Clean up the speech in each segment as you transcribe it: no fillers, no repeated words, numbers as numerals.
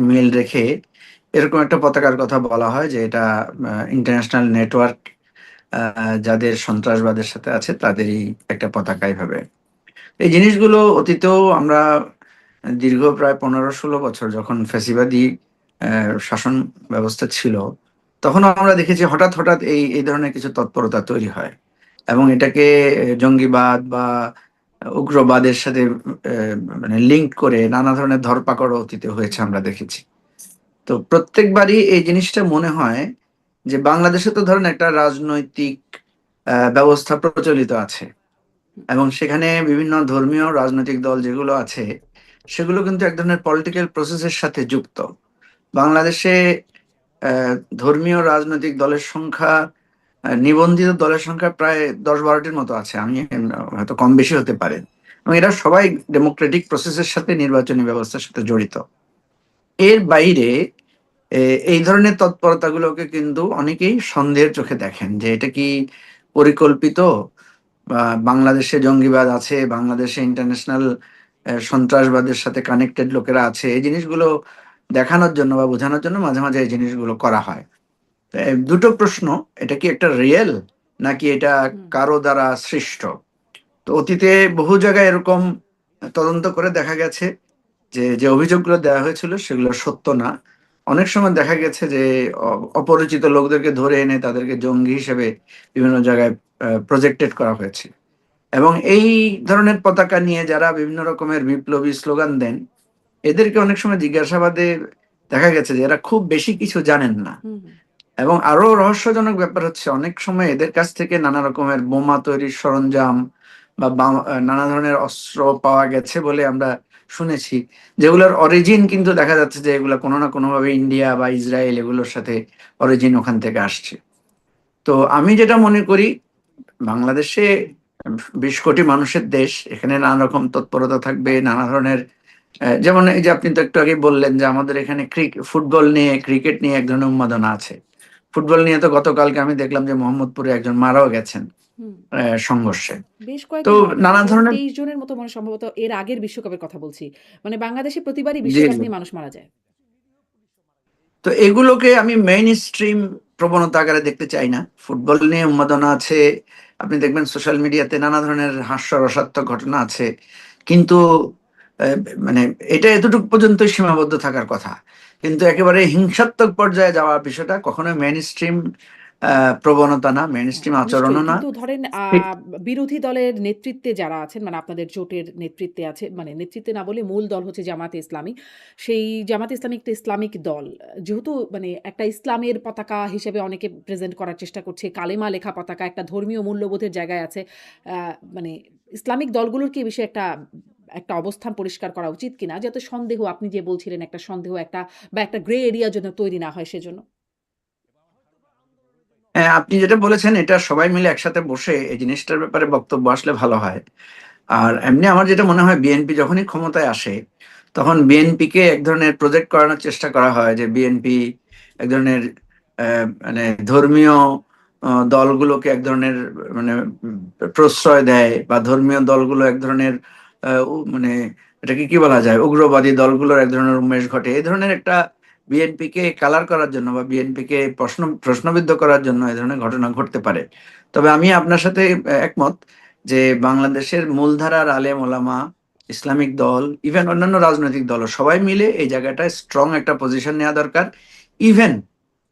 মিল রেখে এরকম একটা পতাকার কথা বলা হয় যে এটা ইন্টারন্যাশনাল নেটওয়ার্ক যাদের সন্ত্রাসবাদের সাথে আছে তাদেরই একটা পতাকা এইভাবে। এই জিনিসগুলো অতীতেও আমরা দীর্ঘ প্রায় 15-16 বছর যখন ফ্যাসিবাদী শাসন ব্যবস্থা ছিল, তখন আমরা দেখেছি হঠাৎ হঠাৎ এই এই ধরনের কিছু তৎপরতা তৈরি হয় এবং এটাকে জঙ্গিবাদ বা উগ্রবাদের সাথে মানে লিঙ্ক করে নানা ধরনের ধরপাকড় অতীতে হয়েছে আমরা দেখেছি। তো প্রত্যেকবারই এই জিনিসটা মনে হয় যে বাংলাদেশে তো ধরেন একটা রাজনৈতিক ব্যবস্থা প্রচলিত আছে এবং সেখানে বিভিন্ন ধর্মীয় রাজনৈতিক দল যেগুলো আছে সেগুলো কিন্তু এক ধরনের পলিটিক্যাল প্রসেসের সাথে যুক্ত। বাংলাদেশে ধর্মীয় রাজনৈতিক দলের সংখ্যা, নিবন্ধিত দলের সংখ্যা প্রায় 10-12টির মতো আছে, আমি হয়তো কম বেশি হতে পারে, এবং এরা সবাই ডেমোক্রেটিক প্রসেসের সাথে নির্বাচনী ব্যবস্থার সাথে জড়িত। এর বাইরে এই ধরনের তৎপরতাগুলোকে কিন্তু অনেকেই সন্দেহের চোখে দেখেন যে এটা কি পরিকল্পিত, বা বাংলাদেশে জঙ্গিবাদ আছে, বাংলাদেশে ইন্টারন্যাশনাল সন্ত্রাসবাদের সাথে কানেক্টেড লোকেরা আছে, এই জিনিসগুলো দেখানোর জন্য বা বোঝানোর জন্য মাঝে মাঝে এই জিনিসগুলো করা হয়। তো দুটো প্রশ্ন, এটা কি একটা রিয়েল নাকি এটা কারো দ্বারা সৃষ্ট? তো অতীতে বহু জায়গায় এরকম তদন্ত করে দেখা গেছে যে যে অভিযোগগুলো দেওয়া হয়েছিল সেগুলো সত্য না। অনেক সময় দেখা গেছে যে অপরিচিত লোকদেরকে ধরে এনে তাদেরকে জঙ্গি হিসেবে বিভিন্ন জায়গায় প্রজেক্টেড করা হয়েছে। এবং এই ধরনের পতাকা নিয়ে যারা বিভিন্ন রকমের বিপ্লবী স্লোগান দেন, এদেরকে অনেক সময় জিজ্ঞাসাবাদে দেখা গেছে যে এরা খুব বেশি কিছু জানেন না। এবং আরো রহস্যজনক ব্যাপার হচ্ছে অনেক সময় এদের কাছ থেকে নানা রকমের বোমা তৈরির সরঞ্জাম বা নানা ধরনের অস্ত্র পাওয়া গেছে বলে আমরা শুনেছি, যেগুলোর অরিজিন কিন্তু দেখা যাচ্ছে যে এগুলো কোনো না কোনোভাবে ইন্ডিয়া বা ইসরায়েল এগুলোর সাথে অরিজিন ওখান থেকে আসছে। তো আমি যেটা মনে করি, বাংলাদেশে 20 কোটি মানুষের দেশ, এখানে নানা রকম তৎপরতা থাকবে, নানা ধরনের যেমন এই যে আপনি তো একটু আগে বললেন যে আমাদের এখানে ফুটবল নিয়ে, ক্রিকেট নিয়ে এক ধরনের উন্মাদনা আছে। ফুটবল নিয়ে তো গতকালকে আমি দেখলাম যে মোহাম্মদপুরে একজন মারাও গেছেন হুম। সংঘর্ষে। বেশ তো কয়েকজন মারা নানা গেছেন। ধরনের 23 জনের মতো মানে সম্ভবত এর আগের বিশ্বকাপের কথা বলছি। মানে বাংলাদেশে প্রতিবারই জি বিশ্বকাপ জি, নিয়ে মানুষ মারা যায়। তো এগুলোকে আমি মেইন স্ট্রিম প্রবণতা আকারে দেখতে চাই না। ফুটবল নিয়ে উন্মাদনা আছে, আপনি দেখবেন সোশ্যাল মিডিয়াতে নানা ধরনের হাস্যরসাত্মক ঘটনা আছে, কিন্তু আহ, মানে এটা এতটুকু পর্যন্তই সীমাবদ্ধ থাকার কথা। কিন্তু একেবারে হিংসাত্মক পর্যায়ে যাওয়া বিষয়টা কখনোই মেইন স্ট্রিম প্রবণতা না, মেইন হ্যাঁ, স্ট্রিম আচরণও নিশ্চয়ই। না। কিন্তু ধরেন বিরোধী দলের নেতৃত্বে যারা আছেন মানে আপনাদের জোটের নেতৃত্বে আছে মানে নেতৃত্বে না বলে মূল দল হচ্ছে জামায়াতে ইসলামী। সেই জামায়াতে ইসলামী একটা ইসলামিক দল। যেহেতু মানে একটা ইসলামের পতাকা হিসেবে অনেকে প্রেজেন্ট করার চেষ্টা করছে। কালেমা লেখা পতাকা একটা ধর্মীয় মূল্যবোধের জায়গায় আছে। মানে ইসলামিক দলগুলোর কি এ বিষয়ে একটা একটা অবস্থান পরিষ্কার করা উচিত কিনা? যাতে সন্দেহ আপনি যে বলছিলেন একটা সন্দেহ একটা বা একটা গ্রে এরিয়া যেন তৈরি না হয় সেজন্য? হ্যাঁ, আপনি যেটা বলেছেন এটা সবাই মিলে একসাথে বসে এই জিনিসটার ব্যাপারে বক্তব্য আসলে ভালো হয়। আর এমনি আমার যেটা মনে হয়, বিএনপি যখনই ক্ষমতায় আসে তখন বিএনপিকে এক ধরনের প্রজেক্ট করানোর চেষ্টা করা হয় যে বিএনপি এক ধরনের মানে ধর্মীয় দলগুলোকে এক ধরনের মানে প্রশ্রয় দেয়, বা ধর্মীয় দলগুলো এক ধরনের মানে এটাকে কি বলা যায়, উগ্রবাদী দলগুলোর এক ধরনের উন্মেষ ঘটে, এই ধরনের একটা বিএনপি কে কালার করার জন্য বা বিএনপি কে প্রশ্নবিদ্ধ করার জন্য এই ধরনের ঘটনা ঘটতে পারে। তবে আমি আপনার সাথে একমত যে বাংলাদেশের মূলধারার আলেম ওলামা, ইসলামিক দল, ইভেন অন্যান্য রাজনৈতিক দল সবাই মিলে এই জায়গাটায় স্ট্রং একটা পজিশন নেওয়া দরকার। ইভেন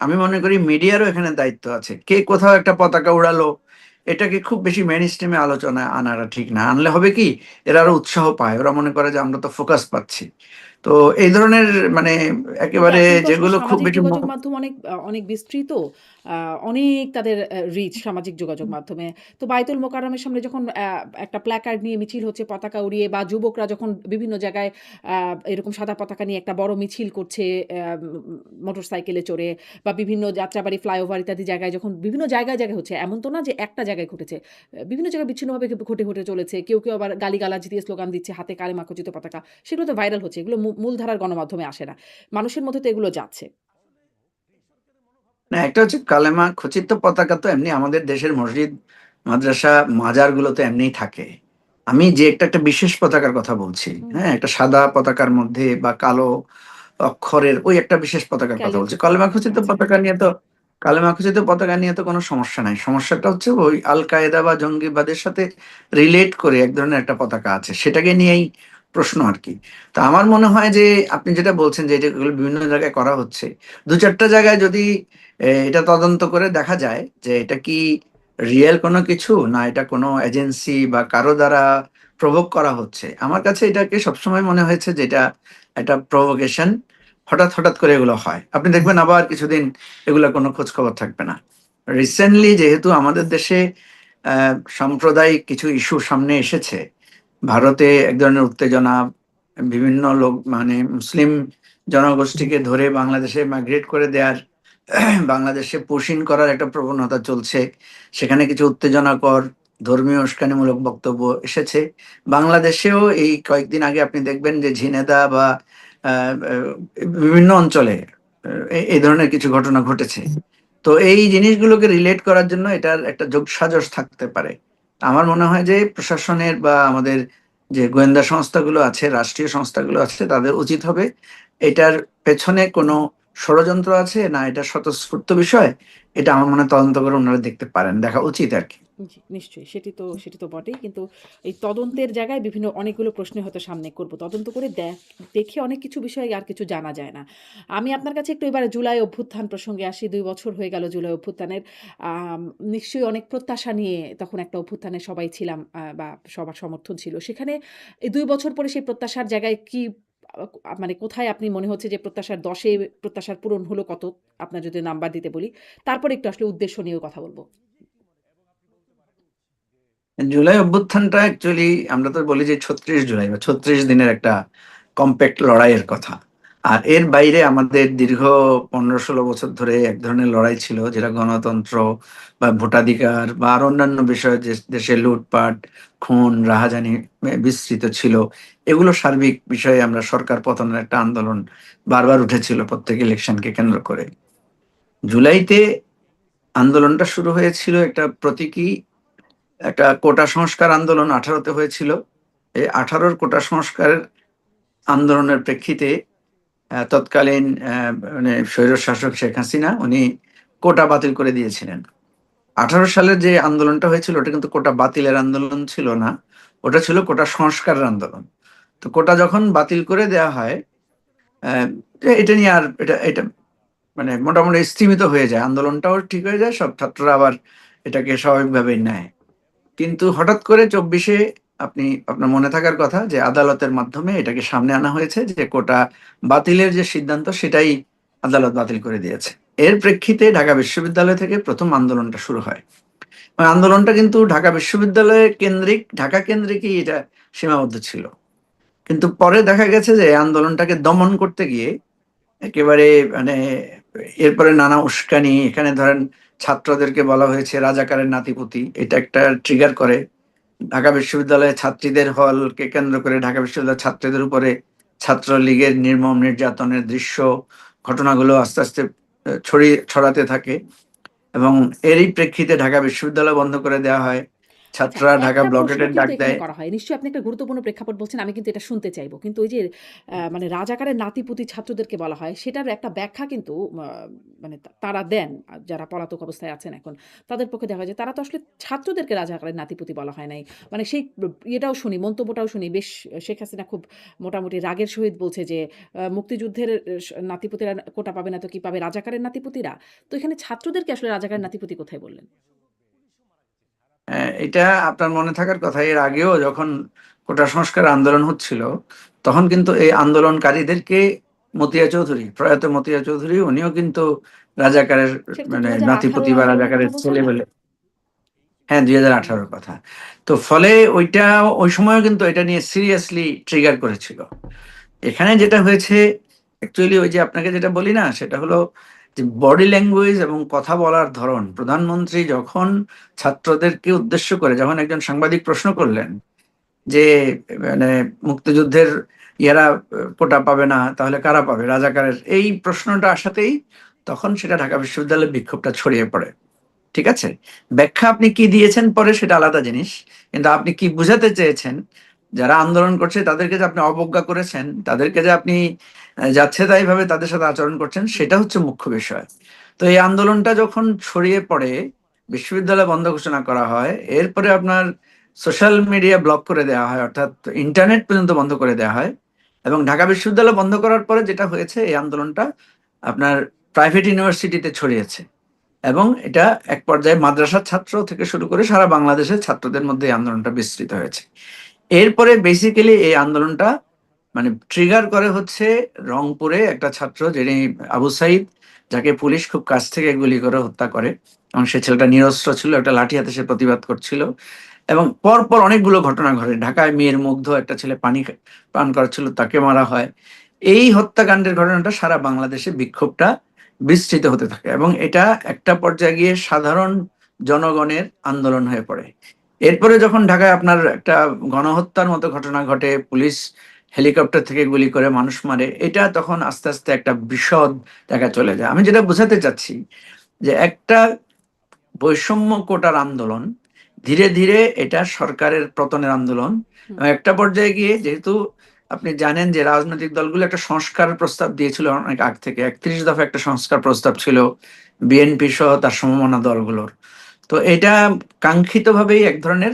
আমি মনে করি মিডিয়ারও এখানে দায়িত্ব আছে। কে কোথাও একটা পতাকা উড়ালো, এটাকে খুব বেশি মেইন স্ট্রিমে আলোচনায় আনাটা ঠিক না। আনলে হবে কি, এরা আরো উৎসাহ পায়, ওরা মনে করে যে আমরা তো ফোকাস পাচ্ছি। তো এই ধরনের মানে কিন্তু একেবারে এখন তো আসলে যেগুলো খুব সামাজিক বেশি যোগাযোগ মাধ্যম অনেক অনেক বিস্তৃত। অনেক তাদের রিচ সামাজিক যোগাযোগ মাধ্যমে। তো বায়তুল মোকাররমের সামনে যখন একটা প্ল্যাকার্ড নিয়ে মিছিল হচ্ছে পতাকা উড়িয়ে বা যুবকরা যখন বিভিন্ন জায়গায় এরকম সাদা পতাকা নিয়ে একটা বড় মিছিল করছে মোটরসাইকেলে চড়ে বা বিভিন্ন যাত্রাবাড়ি, ফ্লাইওভার ইত্যাদি জায়গায় যখন বিভিন্ন জায়গায়, জায়গায় হচ্ছে। এমন তো না যে একটা জায়গায় ঘটেছে। বিভিন্ন জায়গায় বিচ্ছিন্নভাবে ঘটে চলেছে। কেউ আবার গালিগালাজ দিয়ে স্লোগান দিচ্ছে, হাতে কালেমা খচিত পতাকা। সেগুলো তো ভাইরাল হচ্ছে। এগুলো মূলধারার গণমাধ্যমে আসে না। মানুষের মধ্যে তো এগুলো যাচ্ছে। না, একটা হচ্ছে কালেমা খচিত পতাকা তো এমনি আমাদের দেশের মসজিদ, মাদ্রাসা, মাজার গুলোতে এমনিই থাকে। আমি যে একটা একটা বিশেষ পতাকার কথা বলছি, হুম, হ্যাঁ, একটা সাদা পতাকার মধ্যে বা কালো অক্ষরের ওই একটা বিশেষ পতাকার কথা বলছি। কলমাখচিত আচ্ছা। পতাকা নিয়ে তো কালেমাখচিত পতাকা নিয়ে তো কোনো সমস্যা নাই। সমস্যাটা হচ্ছে ওই আল কায়েদা বা জঙ্গিবাদের সাথে রিলেট করে এক ধরনের একটা পতাকা আছে, সেটাকে নিয়েই প্রশ্ন আর কি। তা আমার মনে হয় যে আপনি যেটা বলছেন যে এগুলো বিভিন্ন জায়গায় করা হচ্ছে, দু চারটা জায়গায় যদি এটা তদন্ত করে দেখা যায় যে এটা কি রিয়েল কোনো কিছু না এটা কোনো এজেন্সি বা কারো দ্বারা প্রভোগ করা হচ্ছে, আমার কাছে এটাকে সবসময় মনে হয়েছে যে এটা একটা প্রভোকেশন। হঠাৎ হঠাৎ করে এগুলো হয়, আপনি দেখবেন আবার কিছুদিন এগুলা কোনো খোঁজ খবর থাকবে না। রিসেন্টলি যেহেতু আমাদের দেশে সাম্প্রদায়িক কিছু ইস্যু সামনে এসেছে, ভারতে এক ধরনের উত্তেজনা, বিভিন্ন লোক মানে মুসলিম জনগোষ্ঠীকে ধরে বাংলাদেশে মাইগ্রেট করে দেওয়ার, বাংলাদেশে পুশিং করার একটা প্রবণতা চলছে, সেখানে কিছু উত্তেজনাকর ধর্মীয় উস্কানিমূলক বক্তব্য এসেছে। বাংলাদেশেও এই কয়েকদিন আগে আপনি দেখবেন যে ঝিনেদা বা বিভিন্ন অঞ্চলে এই ধরনের কিছু ঘটনা ঘটেছে। তো এই জিনিসগুলোকে রিলেট করার জন্য এটার একটা যোগসাজশ থাকতে পারে। আমার মনে হয় যে প্রশাসনের বা আমাদের যে গোয়েন্দা সংস্থাগুলো আছে, রাষ্ট্রীয় সংস্থাগুলো আছে, তাদের উচিত হবে এটার পেছনে কোনো ষড়যন্ত্র আছে না এটা স্বতঃস্ফূর্ত বিষয়, এটা আমার মনে হয় তদন্ত করে ওনারা দেখতে পারেন, দেখা উচিত আর কি। জি, নিশ্চয়ই। সেটি তো বটেই। কিন্তু এই তদন্তের জায়গায় বিভিন্ন অনেকগুলো প্রশ্ন হয়তো সামনে করব। তদন্ত করে দেখে অনেক কিছু বিষয় আর কিছু জানা যায় না। আমি আপনার কাছে একটু এবারে জুলাই অভ্যুত্থান প্রসঙ্গে আসি। ২ বছর হয়ে গেল জুলাই অভ্যুত্থানের। আম নিশ্চয়ই অনেক প্রত্যাশা নিয়ে তখন একটা অভ্যুত্থানে সবাই ছিলাম, বা সবার সমর্থন ছিল। সেখানে এই ২ বছর পরে সেই প্রত্যাশার জায়গায় কি মানে কোথায় আপনি মনে হচ্ছে যে প্রত্যাশার ১০ এ প্রত্যাশার পূরণ হলো কত? আপনার যদি নাম্বার দিতে বলি। তারপরে একটু আসলে উদ্দেশ্য নিয়েও কথা বলব। জুলাই অভ্যুত্থানটা অ্যাকচুয়ালি আমরা তো বলি যে ৩৬ জুলাই বা ৩৬ দিনের একটা কম্প্যাক্ট লড়াইয়ের কথা। আর এর বাইরে আমাদের দীর্ঘ ১৫-১৬ বছর ধরে এক ধরনের লড়াই ছিল যেটা গণতন্ত্র বা ভোটাধিকার বা আর অন্যান্য বিষয়ে যে দেশে লুটপাট, খুন, রাহাজানি বিস্তৃত ছিল। এগুলো সার্বিক বিষয়ে আমরা সরকার পতনের একটা আন্দোলন বারবার উঠেছিল প্রত্যেক ইলেকশনকে কেন্দ্র করে। জুলাইতে আন্দোলনটা শুরু হয়েছিল একটা প্রতীকী একটা কোটা সংস্কার আন্দোলন ১৮তে হয়েছিল। এই ১৮র কোটা সংস্কারের আন্দোলনের প্রেক্ষিতে তৎকালীন মানে স্বৈরশাসক শেখ হাসিনা উনি কোটা বাতিল করে দিয়েছিলেন। ১৮ সালের যে আন্দোলনটা হয়েছিল ওটা কিন্তু কোটা বাতিলের আন্দোলন ছিল না, ওটা ছিল কোটা সংস্কারের আন্দোলন। তো কোটা যখন বাতিল করে দেওয়া হয়, আহ, এটা নিয়ে আর এটা এটা মানে মোটামুটি স্থিমিত হয়ে যায়, আন্দোলনটাও ঠিক হয়ে যায়, সব ছাত্ররা আবার এটাকে স্বাভাবিকভাবে নেয়। কিন্তু হঠাৎ করে ২৪-এ আপনি আপনার মনে থাকার কথা যে আদালতের মাধ্যমে এটাকে সামনে আনা হয়েছে যে কোটা বাতিলের যে সিদ্ধান্ত সেটাই আদালত বাতিল করে দিয়েছে। এর প্রেক্ষিতে ঢাকা বিশ্ববিদ্যালয় থেকে প্রথম আন্দোলনটা শুরু হয়। ওই আন্দোলনটা কিন্তু ঢাকা বিশ্ববিদ্যালয় কেন্দ্রিক, ঢাকা কেন্দ্রিকই এটা সীমাবদ্ধ ছিল। কিন্তু পরে দেখা গেছে যে এই আন্দোলনটাকে দমন করতে গিয়ে একেবারে মানে এরপরে নানা উস্কানি, এখানে ধরেন ছাত্রদেরকে বলা হয়েছে রাজাকারের নাতিপুতি, এটা একটা ট্রিগার করে। ঢাকা বিশ্ববিদ্যালয়ের ছাত্রীদের হলকে কেন্দ্র করে ঢাকা বিশ্ববিদ্যালয়ের ছাত্রীদের উপরে ছাত্রলীগের নির্মম নির্যাতনের দৃশ্য, ঘটনাগুলো আস্তে আস্তে ছড়াতে থাকে এবং এরই প্রেক্ষিতে ঢাকা বিশ্ববিদ্যালয় বন্ধ করে দেওয়া হয়, আচ্ছা, ছাত্ররা ঢাকা একটা প্রশ্ন ব্লকেটের কিন্তু ডাক এখানে দেয়। করা হয়। নিশ্চয়ই আপনি একটা গুরুত্বপূর্ণ প্রেক্ষাপট বলছেন, আমি কিন্তু এটা শুনতে চাইবো। কিন্তু ওই যে মানে রাজাকারের নাতিপুতি ছাত্রদেরকে বলা হয়, সেটার একটা ব্যাখ্যা কিন্তু মানে তারা দেন, যারা পলাতক অবস্থায় আছেন এখন। তাদের পক্ষে দেখা যায় তারা তো আসলে ছাত্রদেরকে রাজাকারের নাতিপুতি বলা হয় নাই। মানে সেই ইয়েটাও শুনি, মন্তব্যটাও শুনি। বেশ শেখ হাসিনা খুব মোটামুটি রাগের সহিত বলছে যে, মুক্তিযুদ্ধের নাতিপুতিরা কোটা পাবে না তো কি পাবে রাজাকারের নাতিপুতিরা? তো এখানে ছাত্রদেরকে আসলে রাজাকারের নাতিপুতি কোথায় বললেন? এটা আপনার মনে থাকার কথা, এর আগেও যখন কোটা সংস্কার আন্দোলন হচ্ছিল তখন কিন্তু এই আন্দোলনকারীদেরকে মতিয়া চৌধুরী, প্রয়াত মতিয়া চৌধুরী, উনিও কিন্তু রাজাকারের সেটা তো মানে ২০১৮ নাতিপতি বা আন্দোলনের রাজাকারের কথা বলছেন ছেলে না? বলে। হ্যাঁ, হুম। ২০১৮-র কথা। তো ফলে ওইটা ওই সময়ও কিন্তু এটা নিয়ে সিরিয়াসলি ট্রিগার করেছিল। এখানে যেটা হয়েছে অ্যাকচুয়ালি ওই যে আপনাকে যেটা বলি না, সেটা হলো যে বডি ল্যাঙ্গুয়েজ এবং কথা বলার ধরন। প্রধানমন্ত্রী যখন ছাত্রদেরকে উদ্দেশ্য করে যখন একজন সাংবাদিক প্রশ্ন করলেন যে মানে মুক্তিযুদ্ধের ইয়ারা কোটা পাবে না তাহলে কারা পাবে, রাজাকারের, এই প্রশ্নটা আসাতেই তখন সেটা ঢাকা বিশ্ববিদ্যালয়ের বিক্ষোভটা ছড়িয়ে পড়ে। ঠিক আছে, ব্যাখ্যা আপনি কি দিয়েছেন পরে সেটা আলাদা জিনিস, কিন্তু আপনি কি বুঝাতে চেয়েছেন যারা আন্দোলন করছে তাদেরকে যে আপনি অবজ্ঞা করেছেন, তাদেরকে যে আপনি যাচ্ছে তাই ভাবে তাদের সাথে আচরণ করছেন, সেটা হচ্ছে মুখ্য বিষয়। তো এই আন্দোলনটা যখন ছড়িয়ে পড়ে, বিশ্ববিদ্যালয় বন্ধ ঘোষণা করা হয়, এরপরে আপনার সোশ্যাল মিডিয়া ব্লক করে দেওয়া হয়, অর্থাৎ ইন্টারনেট পর্যন্ত বন্ধ করে দেওয়া হয়। এবং ঢাকা বিশ্ববিদ্যালয় বন্ধ করার পরে যেটা হয়েছে, এই আন্দোলনটা আপনার প্রাইভেট ইউনিভার্সিটিতে ছড়িয়েছে, এবং এটা এক পর্যায়ে মাদ্রাসার ছাত্র থেকে শুরু করে সারা বাংলাদেশের ছাত্রদের মধ্যে এই আন্দোলনটা বিস্তৃত হয়েছে। এরপরে বেসিক্যালি এই আন্দোলনটা মানে ট্রিগার করে হচ্ছে রংপুরে একটা ছাত্র, যিনি আবু সাইদ, যাকে পুলিশ খুব কাছ থেকে গুলি করে হত্যা করে, এবং সে ছেলেটা নিরস্ত্র ছিল, একটা লাঠি হাতে সে প্রতিবাদ করছিল। এবং পরপর অনেকগুলো ঘটনা ঘটে। ঢাকায় মেয়ের মুগ্ধ একটা ছেলে পান করাচ্ছিল, তাকে মারা হয়। এই হত্যাকাণ্ডের ঘটনাটা সারা বাংলাদেশে বিক্ষোভটা বিস্তৃত হতে থাকে, এবং এটা একটা পর্যায়ে গিয়ে সাধারণ জনগণের আন্দোলন হয়ে পড়ে। এরপরে যখন ঢাকায় আপনার একটা গণহত্যার মতো ঘটনা ঘটে, পুলিশ হেলিকপ্টার থেকে গুলি করে মানুষ মারে, এটা তখন আস্তে আস্তে একটা বিশদ জায়গায় চলে যায়। আমি যেটা বোঝাতে চাচ্ছি, যে একটা বৈষম্য কোটার আন্দোলন ধীরে ধীরে এটা সরকারের পতনের আন্দোলন। হুম, এবং একটা পর্যায়ে গিয়ে, যেহেতু আপনি জানেন যে রাজনৈতিক দলগুলো একটা সংস্কার প্রস্তাব দিয়েছিল অনেক আগ থেকে, 31 দফা একটা সংস্কার প্রস্তাব ছিল বিএনপি সহ তার সমমনা দলগুলোর। তো এটা কাঙ্ক্ষিতভাবেই এক ধরনের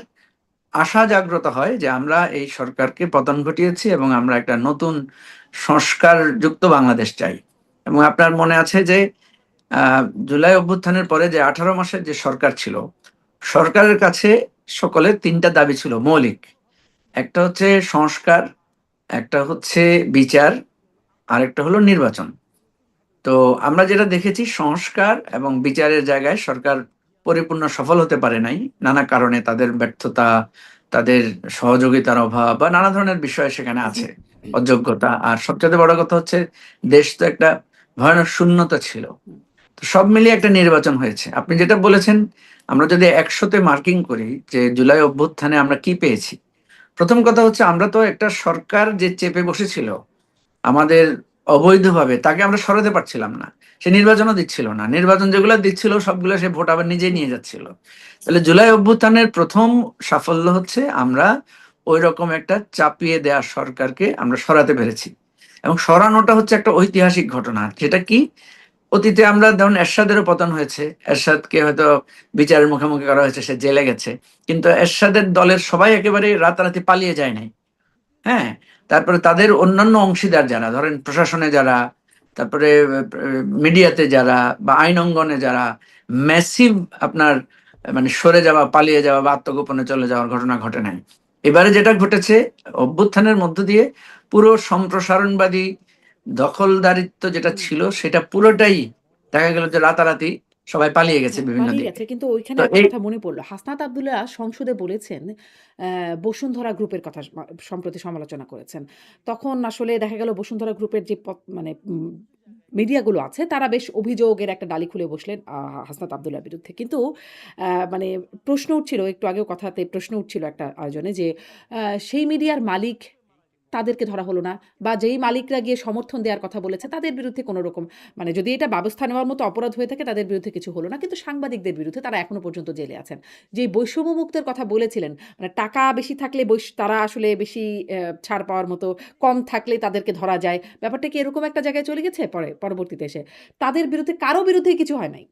আশা জাগ্রত হয় যে আমরা এই সরকারকে পতন ঘটিয়েছি এবং আমরা একটা নতুন সংস্কার যুক্ত বাংলাদেশ চাই। এবং আপনার মনে আছে যে জুলাই অভ্যুত্থানের পরে যে 18 মাসের যে সরকার ছিল, সরকারের কাছে সকলের তিনটা দাবি ছিল মৌলিক। একটা হচ্ছে সংস্কার, একটা হচ্ছে বিচার, আরেকটা হলো নির্বাচন। তো আমরা যেটা দেখেছি, সংস্কার এবং বিচারের জায়গায় সরকার পরিপূর্ণ সফল হতে পারে নাই, নানা কারণে, তাদের ব্যর্থতা, তাদের সহযোগিতার অভাব বা নানা ধরনের বিষয় সেখানে আছে, অযোগ্যতা। আর সবচেয়ে বড় কথা হচ্ছে, দেশ তো একটা ভয়ানক শূন্যতা ছিল। হুম, তো সব মিলিয়ে একটা নির্বাচন হয়েছে। আপনি যেটা বলেছেন, আমরা যদি 100-তে মার্কিং করি যে জুলাই অভ্যুত্থানে আমরা কি পেয়েছি, প্রথম কথা হচ্ছে আমরা তো একটা সরকার যে চেপে বসেছিল আমাদের অবৈধভাবে, তাকে আমরা সরাতে পারছিলাম না। সে নির্বাচনও দিচ্ছিল না, নির্বাচন যেগুলো দিচ্ছিল সবগুলো সে ভোট আবার নিজে নিয়ে যাচ্ছিল। তাহলে জুলাই অভ্যুত্থানের প্রথম সাফল্য হচ্ছে আমরা ওই রকম একটা চাপিয়ে দেওয়া সরকারকে আমরা সরাতে পেরেছি। এবং সরানোটা হচ্ছে একটা ঐতিহাসিক ঘটনা, যেটা কি অতীতে আমরা ধরুন এরশাদেরও পতন হয়েছে, এরশাদকে হয়তো বিচারের মুখোমুখি করা হয়েছে, সে জেলে গেছে, কিন্তু এরশাদের দলের সবাই একেবারে রাতারাতি পালিয়ে যায় নাই। হ্যাঁ, তারপরে তাদের অন্যান্য অংশীদার যারা, ধরেন প্রশাসনে যারা, তারপরে মিডিয়াতে যারা, বা আইন অঙ্গনে যারা, ম্যাসিভ আপনার মানে সরে যাওয়া, পালিয়ে যাওয়া বা আত্মগোপনে চলে যাওয়ার ঘটনা ঘটে নাই। এবারে যেটা ঘটেছে, অভ্যুত্থানের মধ্য দিয়ে পুরো সম্প্রসারণবাদী দখলদারিত্ব যেটা হুম। ছিল, সেটা পুরোটাই দেখা গেল যে রাতারাতি সবাই পালিয়ে গেছে হ্যাঁ, বিভিন্ন পালিয়ে দিকে। গেছে। কিন্তু ওইখানে তো একটা এই কথা মনে পড়ল। হাসনাত আব্দুল্লাহ সংসদে বলেছেন, বসুন্ধরা গ্রুপের কথা সম্প্রতি সমালোচনা করেছেন। তখন আসলে দেখা গেল বসুন্ধরা গ্রুপের যে মানে মিডিয়াগুলো আছে তারা বেশ অভিযোগের একটা ডালি খুলে বসলেন হাসনাত আব্দুল্লাহর বিরুদ্ধে। কিন্তু মানে প্রশ্ন উঠছিল, একটু আগেও কথাতে প্রশ্ন উঠছিল একটা আয়োজনে যে, আ সেই মিডিয়ার মালিক তাদেরকে ধরা হলো না, বা যেই মালিকরা গিয়ে সমর্থন দেওয়ার কথা বলেছে তাদের বিরুদ্ধে কোনো রকম, মানে যদি এটা ব্যবস্থা নেওয়ার মতো অপরাধ হয়ে থাকে তাদের বিরুদ্ধে কিছু হলো না। কিন্তু সাংবাদিকদের বিরুদ্ধে তারা এখনো পর্যন্ত জেলে আছেন। যেই বৈষম্য মুক্তের কথা বলেছিলেন, মানে টাকা বেশি থাকলে তারা আসলে বেশি ছাড় পাওয়ার মতো, কম থাকলে তাদেরকে ধরা যায়। ব্যাপারটা কি এরকম একটা জায়গায় চলে গেছে পরবর্তীতে এসে? তাদের বিরুদ্ধে কারো বিরুদ্ধেই কিছু হয় নাই।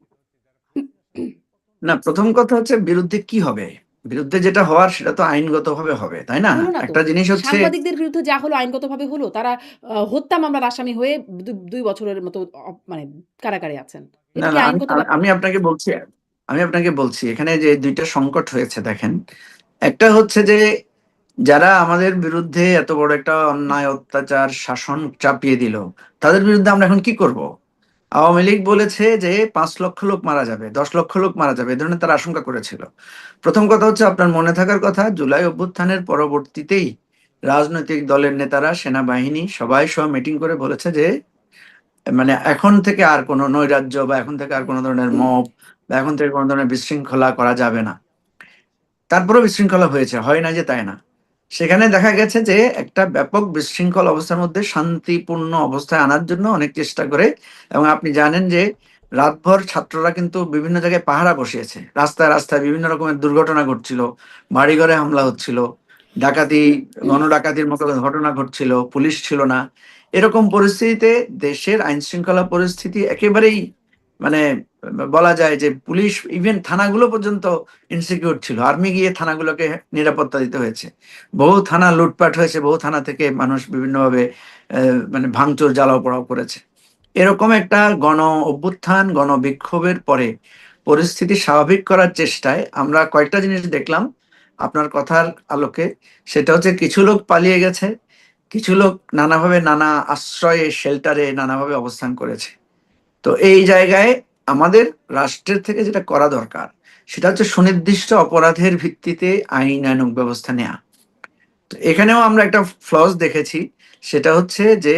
না, প্রথম কথা হচ্ছে বিরুদ্ধে কি হবে? বিরুদ্ধে যেটা হওয়ার সেটা তো আইনগতভাবে হবে, তাই না? হলো না তো। একটা জিনিস হচ্ছে, সাংবাদিকদের বিরুদ্ধে যা হলো আইনগতভাবে হলো। তারা হত্যা মামলার আসামি হয়ে ২ বছরের মতো মানে কারাগারে আছেন। না, এটা কি না, আইনগত ব্যাপার? আমি আপনাকে বলছি, এখানে যে ২টা সংকট হয়েছে দেখেন। একটা হচ্ছে যে যারা আমাদের বিরুদ্ধে এত বড় একটা অন্যায়, অত্যাচার, শাসন চাপিয়ে দিল, তাদের বিরুদ্ধে আমরা এখন কি করব? আওয়ামী লীগ বলেছে যে 5 লক্ষ লোক মারা যাবে, 10 লক্ষ লোক মারা যাবে, এ ধরনের তারা আশঙ্কা করেছিল। প্রথম কথা হচ্ছে, আপনার মনে থাকার কথা, জুলাই অভ্যুত্থানের পরবর্তীতেই রাজনৈতিক দলের নেতারা, সেনাবাহিনী সবাই সহ মিটিং করে বলেছে যে মানে এখন থেকে আর কোনো নৈরাজ্য বা এখন থেকে আর কোনো ধরনের মব বা এখন থেকে কোনো ধরনের বিশৃঙ্খলা করা যাবে না। তারপরেও বিশৃঙ্খলা হয়েছে, হয় না যে তাই না। সেখানে দেখা গেছে যে একটা ব্যাপক বিশৃঙ্খল অবস্থার মধ্যে শান্তিপূর্ণ অবস্থায় আনার জন্য অনেক চেষ্টা করে। এবং আপনি জানেন যে রাতভর ছাত্ররা কিন্তু বিভিন্ন জায়গায় পাহারা বসিয়েছে, রাস্তায় রাস্তায় বিভিন্ন রকমের দুর্ঘটনা ঘটছিল, বাড়িঘরে হামলা হচ্ছিল, ডাকাতি, গণডাকাতির মতো ঘটনা ঘটছিল, পুলিশ ছিল না। এরকম পরিস্থিতিতে দেশের আইন শৃঙ্খলা পরিস্থিতি একেবারেই মানে বলা যায় যে পুলিশ ইভেন থানাগুলো পর্যন্ত ইনসিকিউর ছিল, আর্মি গিয়ে থানাগুলোকে নিরাপত্তা দিতে হয়েছে, বহু থানা লুটপাট হয়েছে, বহু থানা থেকে মানুষ বিভিন্নভাবে মানে ভাঙচুর জ্বালাও পোড়াও করেছে। এরকম একটা গণ অভ্যুত্থান, গণবিক্ষোভের পরে পরিস্থিতি স্বাভাবিক করার চেষ্টায় আমরা কয়েকটা জিনিস দেখলাম আপনার কথার আলোকে। সেটা হচ্ছে কিছু লোক পালিয়ে গেছে, কিছু লোক নানাভাবে নানা আশ্রয়ে শেল্টারে নানাভাবে অবস্থান করেছে। তো এই জায়গায় আমাদের রাষ্ট্রের থেকে যেটা করা দরকার সেটা হচ্ছে সুনির্দিষ্ট অপরাধের ভিত্তিতে আইনানুগ ব্যবস্থা নেওয়া। তো এখানেও আমরা একটা ফ্লস দেখেছি, সেটা হচ্ছে যে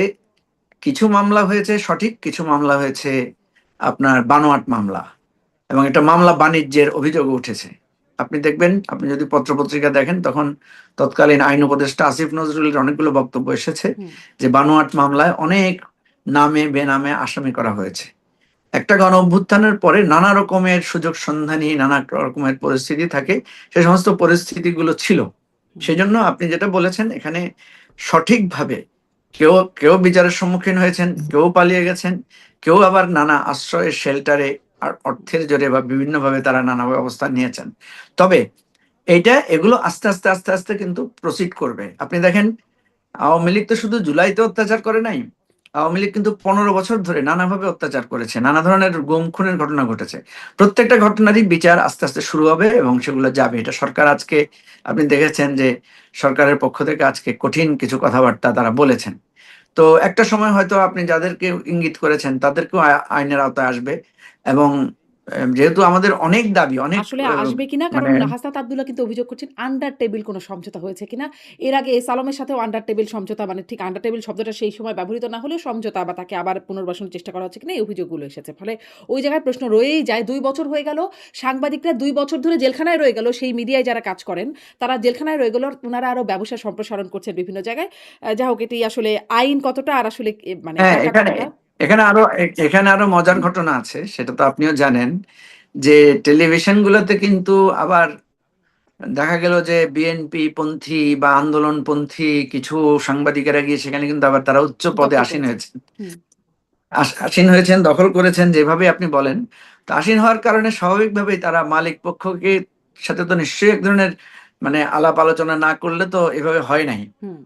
কিছু মামলা হয়েছে সঠিক, কিছু মামলা হয়েছে আপনার বানোয়াট মামলা, এবং এটা মামলা বাণিজ্যের অভিযোগ উঠেছে। আপনি দেখবেন, আপনি যদি পত্রপত্রিকা দেখেন, তখন তৎকালীন আইন উপদেষ্টা আসিফ নজরুলের অনেকগুলো বক্তব্য এসেছে যে বানোয়াট মামলায় অনেক নামে বেনামে আসামি করা হয়েছে। একটা গণ অভ্যুত্থানের পরে নানা রকমের সুযোগ সন্ধানী নানা রকমের পরিস্থিতি থাকে, সে সমস্ত পরিস্থিতিগুলো ছিল। সেজন্য আপনি যেটা বলেছেন এখানে সঠিকভাবে কেউ কেউ বিচারের সম্মুখীন হয়েছেন, কেউ পালিয়ে গেছেন, কেউ আবার নানা আশ্রয়ের শেল্টারে আর অর্থের জোরে বা বিভিন্নভাবে তারা নানাভাবে অবস্থান নিয়েছেন। তবে এগুলো আস্তে আস্তে আস্তে আস্তে কিন্তু প্রসিড করবে। আপনি দেখেন, আওয়ামী লীগ তো শুধু জুলাইতে অত্যাচার করে নাই, আওয়ামী লীগ কিন্তু 15 বছর ধরে নানাভাবে অত্যাচার করেছে, নানা ধরনের গুম খুনের ঘটনা ঘটেছে। প্রত্যেকটা ঘটনারই বিচার আস্তে আস্তে শুরু হবে এবং সেগুলো যাবে। এটা সরকার আজকে আপনি দেখেছেন যে সরকারের পক্ষ থেকে আজকে কঠিন কিছু কথাবার্তা তারা বলেছেন। তো একটা সময় হয়তো আপনি যাদেরকে ইঙ্গিত করেছেন তাদেরকেও আইনের আওতায় আসবে। এবং যেহেতু আমাদের অনেক দাবি, অনেক আসলে আসবে কিনা, কারণ মানে হাসনাত আব্দুল্লাহ কিন্তু অভিযোগ করছেন আন্ডার টেবিল কোনো সমঝোতা হয়েছে কিনা। এর আগে এস আলমের সাথেও আন্ডার টেবিল সমঝোতা, মানে ঠিক আন্ডার টেবিল শব্দটা সেই সময় ব্যবহৃত না হলেও সমঝোতা বা তাকে আবার পুনর্বাসনের চেষ্টা করা হচ্ছে কিনা, এই অভিযোগগুলো এসেছে। ফলে ওই জায়গায় প্রশ্ন রয়েই যায়। 2 বছর হয়ে গেল, সাংবাদিকরা 2 বছর ধরে জেলখানায় রয়ে গেল, সেই মিডিয়ায় যারা কাজ করেন তারা জেলখানায় রয়ে গেল, ওনারা আরো ব্যবসা সম্প্রসারণ করছেন বিভিন্ন জায়গায়। যা হোক, এটি আসলে আইন কতটা আর আসলে মানে হ্যাঁ, টাকা এখানে কতটা। এখানে আরো মজার ঘটনা আছে, সেটা তো আপনিও জানেন যে টেলিভিশন গুলোতে কিন্তু আবার দেখা গেল যে বিএনপি পন্থী বা আন্দোলন পন্থী কিছু সাংবাদিকেরা গিয়ে সেখানে কিন্তু আবার তারা উচ্চ পদে দখল আসীন করেছেন। হয়েছেন, হুম। আসীন হয়েছেন, দখল করেছেন, যেভাবে আপনি বলেন। তো আসীন হওয়ার কারণে স্বাভাবিকভাবেই তারা মালিক পক্ষকে সাথে তো নিশ্চয়ই এক ধরনের মানে আলাপ আলোচনা না করলে তো এভাবে হয় নাই। হুম।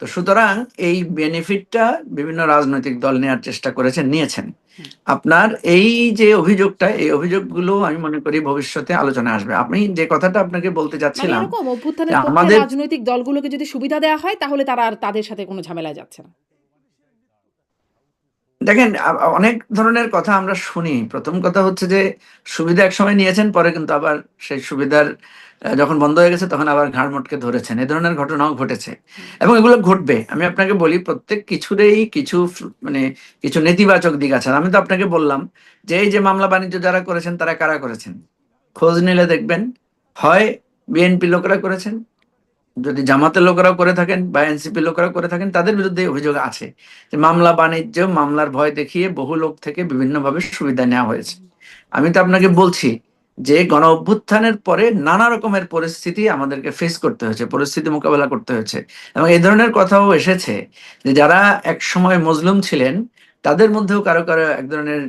তো সুতরাং এই বেনিফিটটা বিভিন্ন রাজনৈতিক দল নেওয়ার চেষ্টা করেছেন, নিয়েছেন। হুম। আপনার এই যে অভিযোগটা, এই অভিযোগগুলো আমি মনে করি ভবিষ্যতে আলোচনায় আসবে। আমি যে কথাটা আপনাকে বলতে মানে চাচ্ছিলাম এরকম যে অভ্যুত্থানের পক্ষে আমাদের রাজনৈতিক দলগুলোকে যদি সুবিধা দেয়া হয় তাহলে তারা আর তাদের সাথে কোনো ঝামেলায় যাচ্ছে না। দেখেন অনেক ধরনের কথা আমরা শুনি। প্রথম কথা হচ্ছে যে সুবিধা একসময় নিয়েছেন, পরে কিন্তু আবার সেই সুবিধার যখন বন্ধ হয়ে গেছে তখন আবার ঘাড় মটকে ধরেছেন। এ ধরনের ঘটনাও ঘটেছে হুম। এবং এগুলো ঘটবে। আমি আপনাকে বলি, প্রত্যেক কিছুরই কিছু মানে কিছু নেতিবাচক দিক আছে। আর আমি তো আপনাকে বললাম যে এই যে মামলা বাণিজ্য যারা করেছেন তারা কারা করেছেন, খোঁজ নিলে দেখবেন হয় বিএনপি লোকেরা করেছেন, যদি জামাতের লোকেরাও করে থাকেন বা এনসিপি লোকেরা করে থাকেন, তাদের বিরুদ্ধে অভিযোগ আছে যে মামলা বাণিজ্য, মামলার ভয় দেখিয়ে বহু লোক থেকে বিভিন্নভাবে সুবিধা নেওয়া হয়েছে। আমি তো আপনাকে বলছি যে গণ অভ্যুত্থানের পরে নানা রকমের পরিস্থিতি আমাদেরকে ফেস করতে হয়েছে, পরিস্থিতি মোকাবেলা করতে হয়েছে, এবং এই ধরনের কথাও এসেছে যে যারা এক সময় মজলুম ছিলেন তাদের মধ্যেও কারো কারো এক ধরনের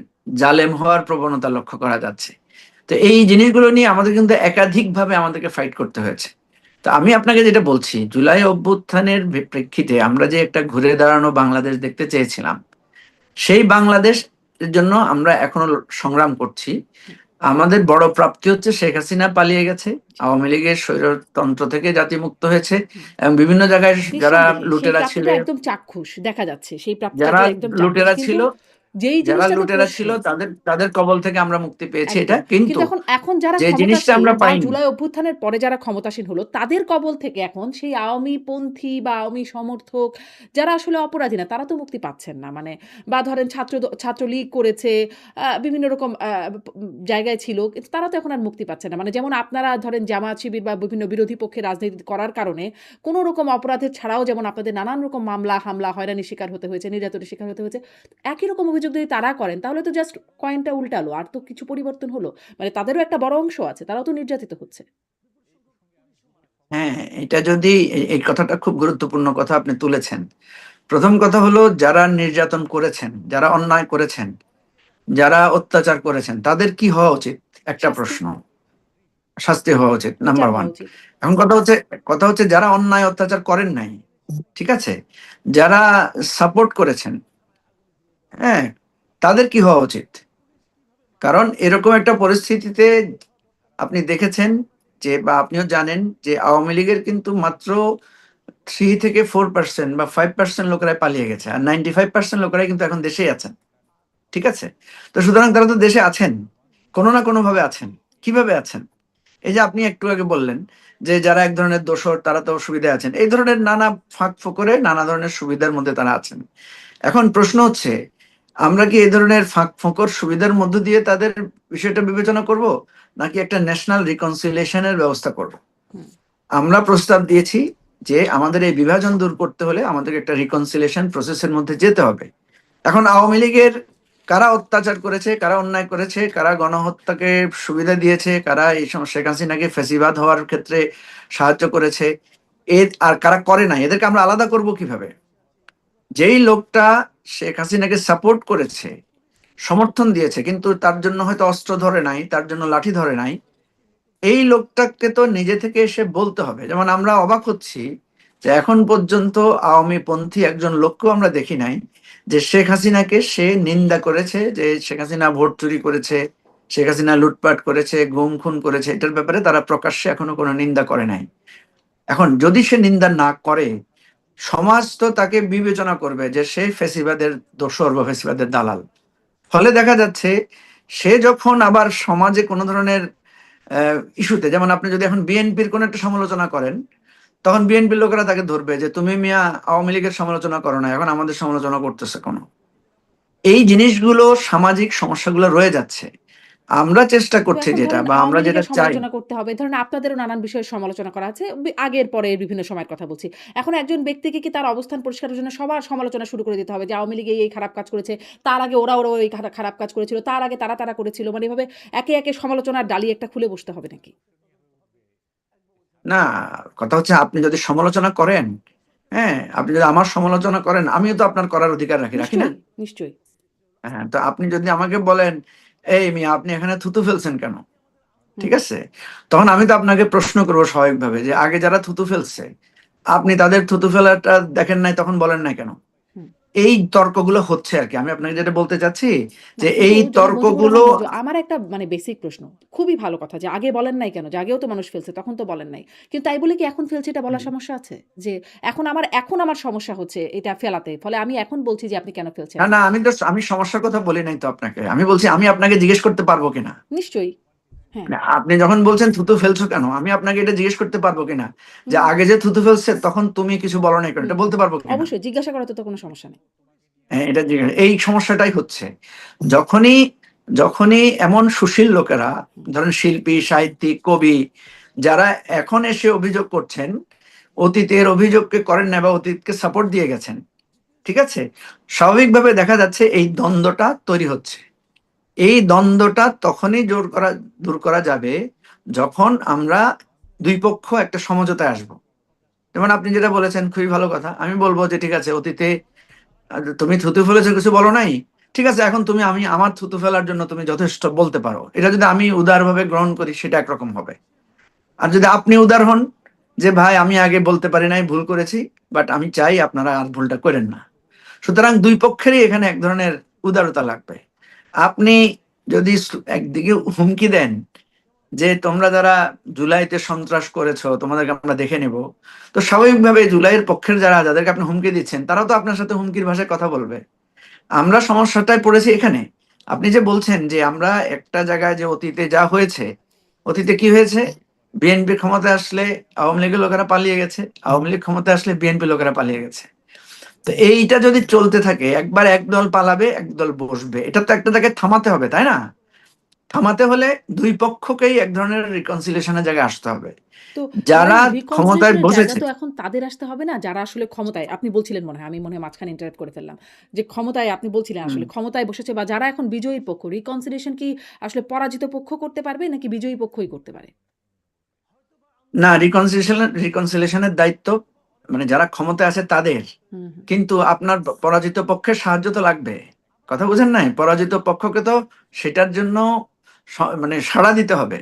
জালেম হওয়ার প্রবণতা লক্ষ্য করা যাচ্ছে। তো এই জিনিসগুলো নিয়ে আমাদের কিন্তু একাধিকভাবে আমাদেরকে ফাইট করতে হয়েছে। তো আমি আপনাকে যেটা বলছি, জুলাই অভ্যুত্থানের প্রেক্ষিতে আমরা যে একটা ঘুরে দাঁড়ানো বাংলাদেশ দেখতে চেয়েছিলাম, সেই বাংলাদেশের জন্য আমরা এখনো সংগ্রাম করছি। আমাদের বড় প্রাপ্তি হচ্ছে শেখ হাসিনা পালিয়ে গেছে, আওয়ামী লীগের স্বৈরতন্ত্র থেকে জাতি মুক্ত হয়েছে, হুম। এবং বিভিন্ন জায়গায় যারা নিঃসন্দেহে সেই লুটেরা প্রাপ্তিটা ছিলেন, একদম চাক্ষুষ দেখা যাচ্ছে। সেই প্রাপ্তিটা যারা যে একদম চাক্ষুষ। লুটেরা কিন্তু ছিল যেই যারা জিনিসটাতে লুটেরা প্রশ্ন, ছিল তাদের তাদের কবল থেকে আমরা মুক্তি পেয়েছি, এটা একদম। কিন্তু কিন্তু এখন এখন যারা যে জিনিসটা ক্ষমতাসীন আমরা বা পাইনি। জুলাই অভ্যুত্থানের পরে যারা ক্ষমতাসীন হলো, তাদের কবল থেকে এখন সেই আওয়ামীপন্থী বা আওয়ামী সমর্থক যারা আসলে অপরাধী না, তারা তো মুক্তি পাচ্ছেন না। মানে বা ধরেন ছাত্রলীগ করেছে, বিভিন্ন রকম জায়গায় ছিল। কিন্তু তারা তো এখন আর মুক্তি পাচ্ছে না। মানে যেমন আপনারা ধরেন জামায়াত শিবির বা বিভিন্ন বিরোধী পক্ষে রাজনীতি করার কারণে কোন রকম অপরাধের ছাড়াও যেমন আপনাদের নানান রকম মামলা, হামলা, হয়রানির শিকার হতে হয়েছে, নির্যাতনের শিকার হতে হয়েছে। একই রকম অভিযোগ যদি তারা করেন তাহলে তো জাস্ট কয়েনটা উল্টালো। আর তো কিছু পরিবর্তন হলো। মানে তাদেরও একটা বড় অংশ আছে। তারাও তো নির্যাতিত হচ্ছে। হ্যাঁ, এটা যদি এই কথাটা খুব গুরুত্বপূর্ণ কথা আপনি তুলেছেন। প্রথম কথা হলো, যারা নির্যাতন করেছেন, যারা অন্যায় করেছেন, যারা অত্যাচার করেছেন, তাদের কি হওয়া উচিত? একটা শাস্তি, প্রশ্ন। শাস্তি হওয়া উচিত, বিচার নাম্বার হওয়া ওয়ান। উচিত। এখন কথা হচ্ছে যারা অন্যায় অত্যাচার করেন নাই, ঠিক আছে, যারা সাপোর্ট করেছেন, হ্যাঁ, তাদের কি হওয়া উচিত? কারণ এরকম একটা পরিস্থিতিতে আপনি দেখেছেন যে, বা আপনিও জানেন যে, আওয়ামী লীগের কিন্তু মাত্র 3 থেকে 4% বা 5% লোকেরাই পালিয়ে গেছে, আর 95% লোকেরাই কিন্তু এখন দেশেই আছেন। ঠিক আছে? তো সুতরাং তারা তো দেশে আছেন, কোনো না কোনো ভাবে আছেন। কিভাবে আছেন? এই যে আপনি একটু আগে বললেন যে, যারা এক ধরনের দোসর তারা তো সুবিধায় আছেন, এই ধরনের নানা ফাঁক ফোকরে নানা ধরনের সুবিধার মধ্যে তারা আছেন। এখন প্রশ্ন হচ্ছে, আমরা কি এই ধরনের ফাঁক ফোকর সুবিধার মধ্য দিয়ে তাদের বিষয়টা বিবেচনা করব, নাকি একটা ন্যাশনাল রিকনসিলিয়েশনের ব্যবস্থা করব? হুম। আমরা প্রস্তাব দিয়েছি যে, আমাদের এই বিভাজন দূর করতে হলে আমাদের একটা রিকনসিলিয়েশন প্রসেসের মধ্যে যেতে হবে। এখন আওয়ামী লীগের কারা অত্যাচার করেছে, কারা অন্যায় করেছে, কারা গণহত্যাকে সুবিধা দিয়েছে, কারা এই সময় শেখ হাসিনাকে ফ্যাসিবাদ হওয়ার ক্ষেত্রে সাহায্য করেছে, আর কারা করে নাই, এদেরকে আমরা আলাদা করব কিভাবে? যেই লোকটা শেখ হাসিনাকে সাপোর্ট করেছে, সমর্থন দিয়েছে, কিন্তু তার জন্য হয়তো অস্ত্র ধরে নাই, তার জন্য লাঠি ধরে নাই, এই লোকটাকে তো নিজে থেকে এসে বলতে হবে। যেমন আমরা অবাক হচ্ছি যে, এখন পর্যন্ত আওয়ামী পন্থী একজন লোককেও আমরা দেখি নাই যে শেখ হাসিনাকে সে নিন্দা করেছে, যে শেখ হাসিনা ভোট চুরি করেছে, শেখ হাসিনা লুটপাট করেছে, গুম খুন করেছে, এটার ব্যাপারে তারা প্রকাশ্যে এখনো কোনো নিন্দা করে নাই। এখন যদি সে নিন্দা না করে, সমাজ তো তাকে বিবেচনা করবে যে সে ফ্যাসিবাদের দোসর বা ফ্যাসিবাদের দালাল। ফলে দেখা যাচ্ছে, সে যখন আবার সমাজে কোনো ধরনের ইস্যুতে, যেমন আপনি যদি এখন বিএনপির কোন একটা সমালোচনা করেন, তখন বিএনপির লোকেরা তাকে ধরবে যে, তুমি মিয়া আওয়ামী লীগের সমালোচনা করো না, এখন আমাদের সমালোচনা করতেছে কোনো। এই জিনিসগুলো, সামাজিক সমস্যাগুলো রয়ে যাচ্ছে। আমরা চেষ্টা তো করছি এখন যেটা, ধরেন বা আমরা আওয়ামী যেটা লীগের চাই। সমালোচনা করতে হবে। ধরেন আপনাদেরও নানান বিষয়ে সমালোচনা করা আছে। আগের পরের বিভিন্ন সময়ের কথা বলছি। এখন একজন ব্যক্তিকে কি তার অবস্থান পরিষ্কারের জন্য সবার সমালোচনা শুরু করে দিতে হবে যে আওয়ামী লীগ এই খারাপ কাজ করেছে। তার আগে ওরা এই খারাপ কাজ করেছিল। তার আগে তারা করেছিল। মানে এভাবে একে সমালোচনার ডালি একটা খুলে বসতে হবে নাকি? না, কথা হচ্ছে, আপনি যদি সমালোচনা করেন, হ্যাঁ, আপনি যদি আমার সমালোচনা করেন, আমিও তো আপনার করার অধিকার রাখি, রাখি না? নিশ্চয়ই, নিশ্চয়ই। হ্যাঁ, তো আপনি যদি আমাকে বলেন, এই মিয়া আপনি এখানে থুতু ফেলছেন কেন? হুম, ঠিক আছে, তখন আমি তো আপনাকে প্রশ্ন করবো স্বাভাবিকভাবে যে, আগে যারা থুতু ফেলছে, আপনি তাদের থুতু ফেলাটা দেখেন নাই, তখন বলেন নাই কেন? হুম। এই তর্কগুলো হচ্ছে আর কি। আমি আপনাকে যেটা বলতে চাচ্ছি, না যে কিন্তু এই যেটা মুজিবুর তর্কগুলো। রহমান আমার একটা মানে বেসিক প্রশ্ন। খুবই ভালো কথা যে আগে বলেন নাই কেন? যে আগেও তো মানুষ ফেলছে তখন তো বলেন নাই। কিন্তু তাই বলে কি এখন ফেলছে এটা বলার সমস্যা আছে? যে এখন আমার সমস্যা হচ্ছে এটা ফেলাতে। ফলে আমি এখন বলছি যে আপনি কেন ফেলছেন না না? না, আমি সমস্যার কথা বলি নাই তো আপনাকে। আমি বলছি, আমি আপনাকে জিজ্ঞেস করতে পারবো কিনা। নিশ্চয়ই। হ্যাঁ। মানে আপনি যখন বলছেন থুতু ফেলছো কেন, আমি আপনাকে এটা জিজ্ঞেস করতে পারবো কিনা, যে হুম, আগে যে থুতু ফেলছে তখন তুমি কিছু বলো না কেন, হুম। এটা বলতে পারবো কিনা? অবশ্যই জিজ্ঞাসা করাতে তো কোনো সমস্যা নেই। হ্যাঁ, এটা এই সমস্যাটাই হচ্ছে। যখনই যখনই এমন সুশীল লোকেরা, হুম, ধরেন শিল্পী, সাহিত্যিক, কবি, যারা এখন এসে অভিযোগ করছেন, অতীতের অভিযোগকে করেন না বা অতীতকে সাপোর্ট দিয়ে গেছেন, ঠিক আছে, স্বাভাবিকভাবে দেখা যাচ্ছে এই দ্বন্দ্বটা তৈরি হচ্ছে। এই দ্বন্দ্বটা তখনই দূর করা যাবে যখন আমরা দুই পক্ষ একটা সমঝোতায় আসব। যেমন আপনি যেটা বলেছেন, খুবই ভালো কথা। আমি বলবো যে, ঠিক আছে, অতীতে তুমি থুতু ফেলেছো, কিছু বলো নাই, ঠিক আছে, এখন তুমি আমি আমার থুতু ফেলার জন্য তুমি যথেষ্ট বলতে পারো। এটা যদি আমি উদারভাবে গ্রহণ করি, সেটা একরকম হবে। আর যদি আপনি উদার হন, যে ভাই আমি আগে বলতে পারি নাই, ভুল করেছি, বাট আমি চাই আপনারা আর ভুলটা করেন না। সুতরাং দুই পক্ষেরই এখানে এক ধরনের উদারতা লাগবে। আপনি যদি একদিকে হুমকি দেন যে, তোমরা যারা জুলাইতে সন্ত্রাস করেছো, তোমাদেরকে আমরা দেখে নেব, তো স্বাভাবিকভাবে জুলাইয়ের পক্ষের যাদেরকে আপনি হুমকি দিচ্ছেন, তারাও তো আপনার সাথে হুমকির ভাষায় কথা বলবে। আমরা সমস্যাটায় পড়েছি এখানে। আপনি যে বলছেন যে, আমরা একটা জায়গায় যে অতীতে যা হয়েছে, অতীতে কি হয়েছে, বিএনপি ক্ষমতায় আসলে আওয়ামী লীগের লোকেরা পালিয়ে গেছে, আওয়ামী লীগ ক্ষমতায় আসলে বিএনপি লোকেরা পালিয়ে গেছে। তো এইটা যদি চলতে থাকে, একবার একদল পালাবে, একদল বসবে, এটা তো একটা জায়গায় থামাতে হবে, তাই না? থামাতে হলে দুই পক্ষকেই এক ধরনের রিকনসিলিয়েশনের জায়গায় আসতে হবে। তো ধরেন যারা ক্ষমতায় reconciliation এর জায়গা বসেছে। তো এখন তাদের আসতে হবে না যারা আসলে ক্ষমতায় আপনি বলছিলেন মনে হয়, আমি মনে হয় মাঝখানে ইন্টারাপ্ট করে ফেললাম। যে ক্ষমতায় আপনি বলছিলেন হুম, আসলে ক্ষমতায় বসেছে বা যারা এখন বিজয়ীর পক্ষ reconciliation কি আসলে পরাজিত পক্ষ করতে পারবে নাকি বিজয়ী পক্ষই করতে পারে? না, রিকনসিলিয়েশনের দায়িত্ব মানে যারা ক্ষমতায় আছে তাদের, হুম, হুম। কিন্তু আপনার পরাজিত পক্ষের সাহায্য তো লাগবে। কথা বুঝেন নাই? পরাজিত পক্ষকে তো সেটার জন্য মানে সাড়া দিতে হবে।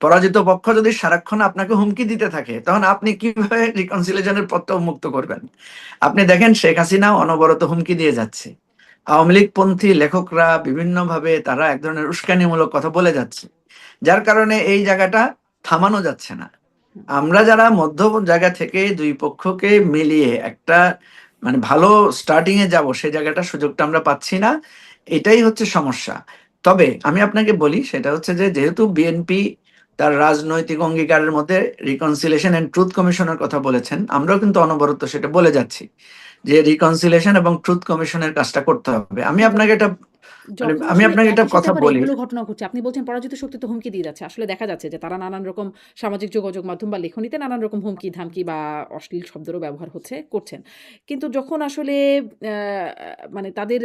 পরাজিত পক্ষ যদি সারাক্ষণ আপনাকে হুমকি দিতে থাকে, তখন আপনি কিভাবে রিকনসিলিয়েশনের পথটা উন্মুক্ত করবেন? আপনি দেখেন শেখ হাসিনা অনবরত হুমকি দিয়ে যাচ্ছে, আওয়ামী লীগ পন্থী লেখকরা বিভিন্নভাবে তারা এক ধরনের উস্কানিমূলক কথা বলে যাচ্ছে, যার কারণে এই জায়গাটা থামানো যাচ্ছে না। হুম। আমরা যারা মধ্য জায়গা থেকে দুই পক্ষকে মিলিয়ে একটা মানে ভালো স্টার্টিং এ যাব, সেই জায়গাটা সুযোগটা আমরা পাচ্ছি না। এটাই হচ্ছে সমস্যা। তবে আমি আপনাকে বলি, সেটা হচ্ছে যে যেহেতু বিএনপি তার রাজনৈতিক অঙ্গীকারের মধ্যে রিকনসিলিয়েশন এন্ড ট্রুথ কমিশনের কথা বলেছেন, আমরাও কিন্তু অনবরত সেটা বলে যাচ্ছি যে রিকনসিলিয়েশন এবং ট্রুথ কমিশনের কাজটা করতে হবে। আমি কিন্তু আপনাকে এটা মানে যখন আমি আসলে আপনাকে এটা একই সাথে কথা আবার বলি। এগুলো ঘটনা ঘটছে, আপনি বলছেন পরাজিত শক্তি তো হুমকি দিয়ে যাচ্ছে। আসলে দেখা যাচ্ছে যে তারা নানান রকম সামাজিক যোগাযোগ মাধ্যম বা লেখনীতে নানান রকম হুমকি-ধামকি বা অশ্লীল শব্দেরও ব্যবহার করছেন। কিন্তু যখন আসলে অ্যা মানে তাদের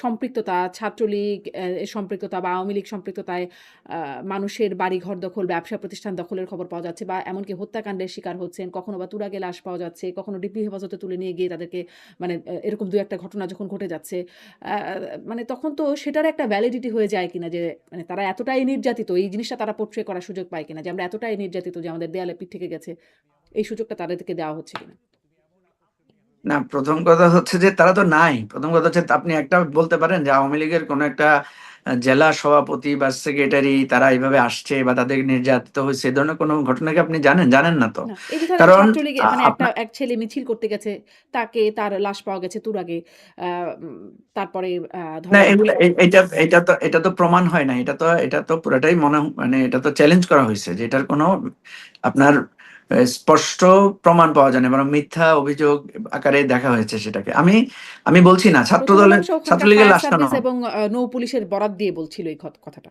সম্পৃক্ততা, ছাত্রলীগ এর সম্পৃক্ততা বা আওয়ামী লীগ সম্পৃক্ততায় আ মানুষের বাড়িঘর দখল, ব্যবসা প্রতিষ্ঠান দখলের খবর পাওয়া যাচ্ছে বা এমনকি হত্যাকাণ্ডের শিকার হচ্ছেন, কখনো বা তুরাগে লাশ পাওয়া যাচ্ছে, কখনো ডিবি হেফাজতে তুলে নিয়ে গিয়ে তাদেরকে মানে এরকম ২-১ টা ঘটনা যখন ঘটে যাচ্ছে, আ মানে তখন তো সেটার একটা ভ্যালিডিটি হয়ে যায় কিনা যে মানে তারা এতটাই নির্যাতিত, এই জিনিসটা তারা পোর্ট্রে করার সুযোগ পায় কিনা যে আমরা এতটাই নির্যাতিত যে আমাদের দেয়ালে পিঠ থেকে গেছে। এই সুযোগটা তাদেরকে দেওয়া হচ্ছে কিনা? না, প্রথম কথা হচ্ছে যে তারা তো নাই। প্রথম কথা হচ্ছে আপনি একটা বলতে পারেন যে আওয়ামী লীগের কোন একটা জেলা সভাপতি বা সেক্রেটারি তারা এইভাবে আসছে বা তাদের নির্যাতিত হয়েছে, এ ধরনের কোনো ঘটনা কি আপনি জানেন? জানেন না তো। না, এই যে ধরেন কারণ ছাত্রলীগে মানে আপনার এক ছেলে মিছিল করতে গেছে, তার লাশ পাওয়া গেছে তুরাগে। আ উম তারপরে না, ধরেন এগুলা এটা তো প্রমাণ হয় নাই। এটা তো পুরাটাই মানে এটা তো চ্যালেঞ্জ করা হইছে যে এটার কোনো আপনার স্পষ্ট প্রমাণ পাওয়া যায় না। বরং মিথ্যা অভিযোগ আকারে দেখা হয়েছে সেটাকে। আমি বলছি না প্রথম একাংশ ওখানকার ছাত্রলীগের ফায়ার লাশটা সার্ভিস নয়। এবং নৌ পুলিশের বরাত দিয়ে বলছিল এই কথাটা।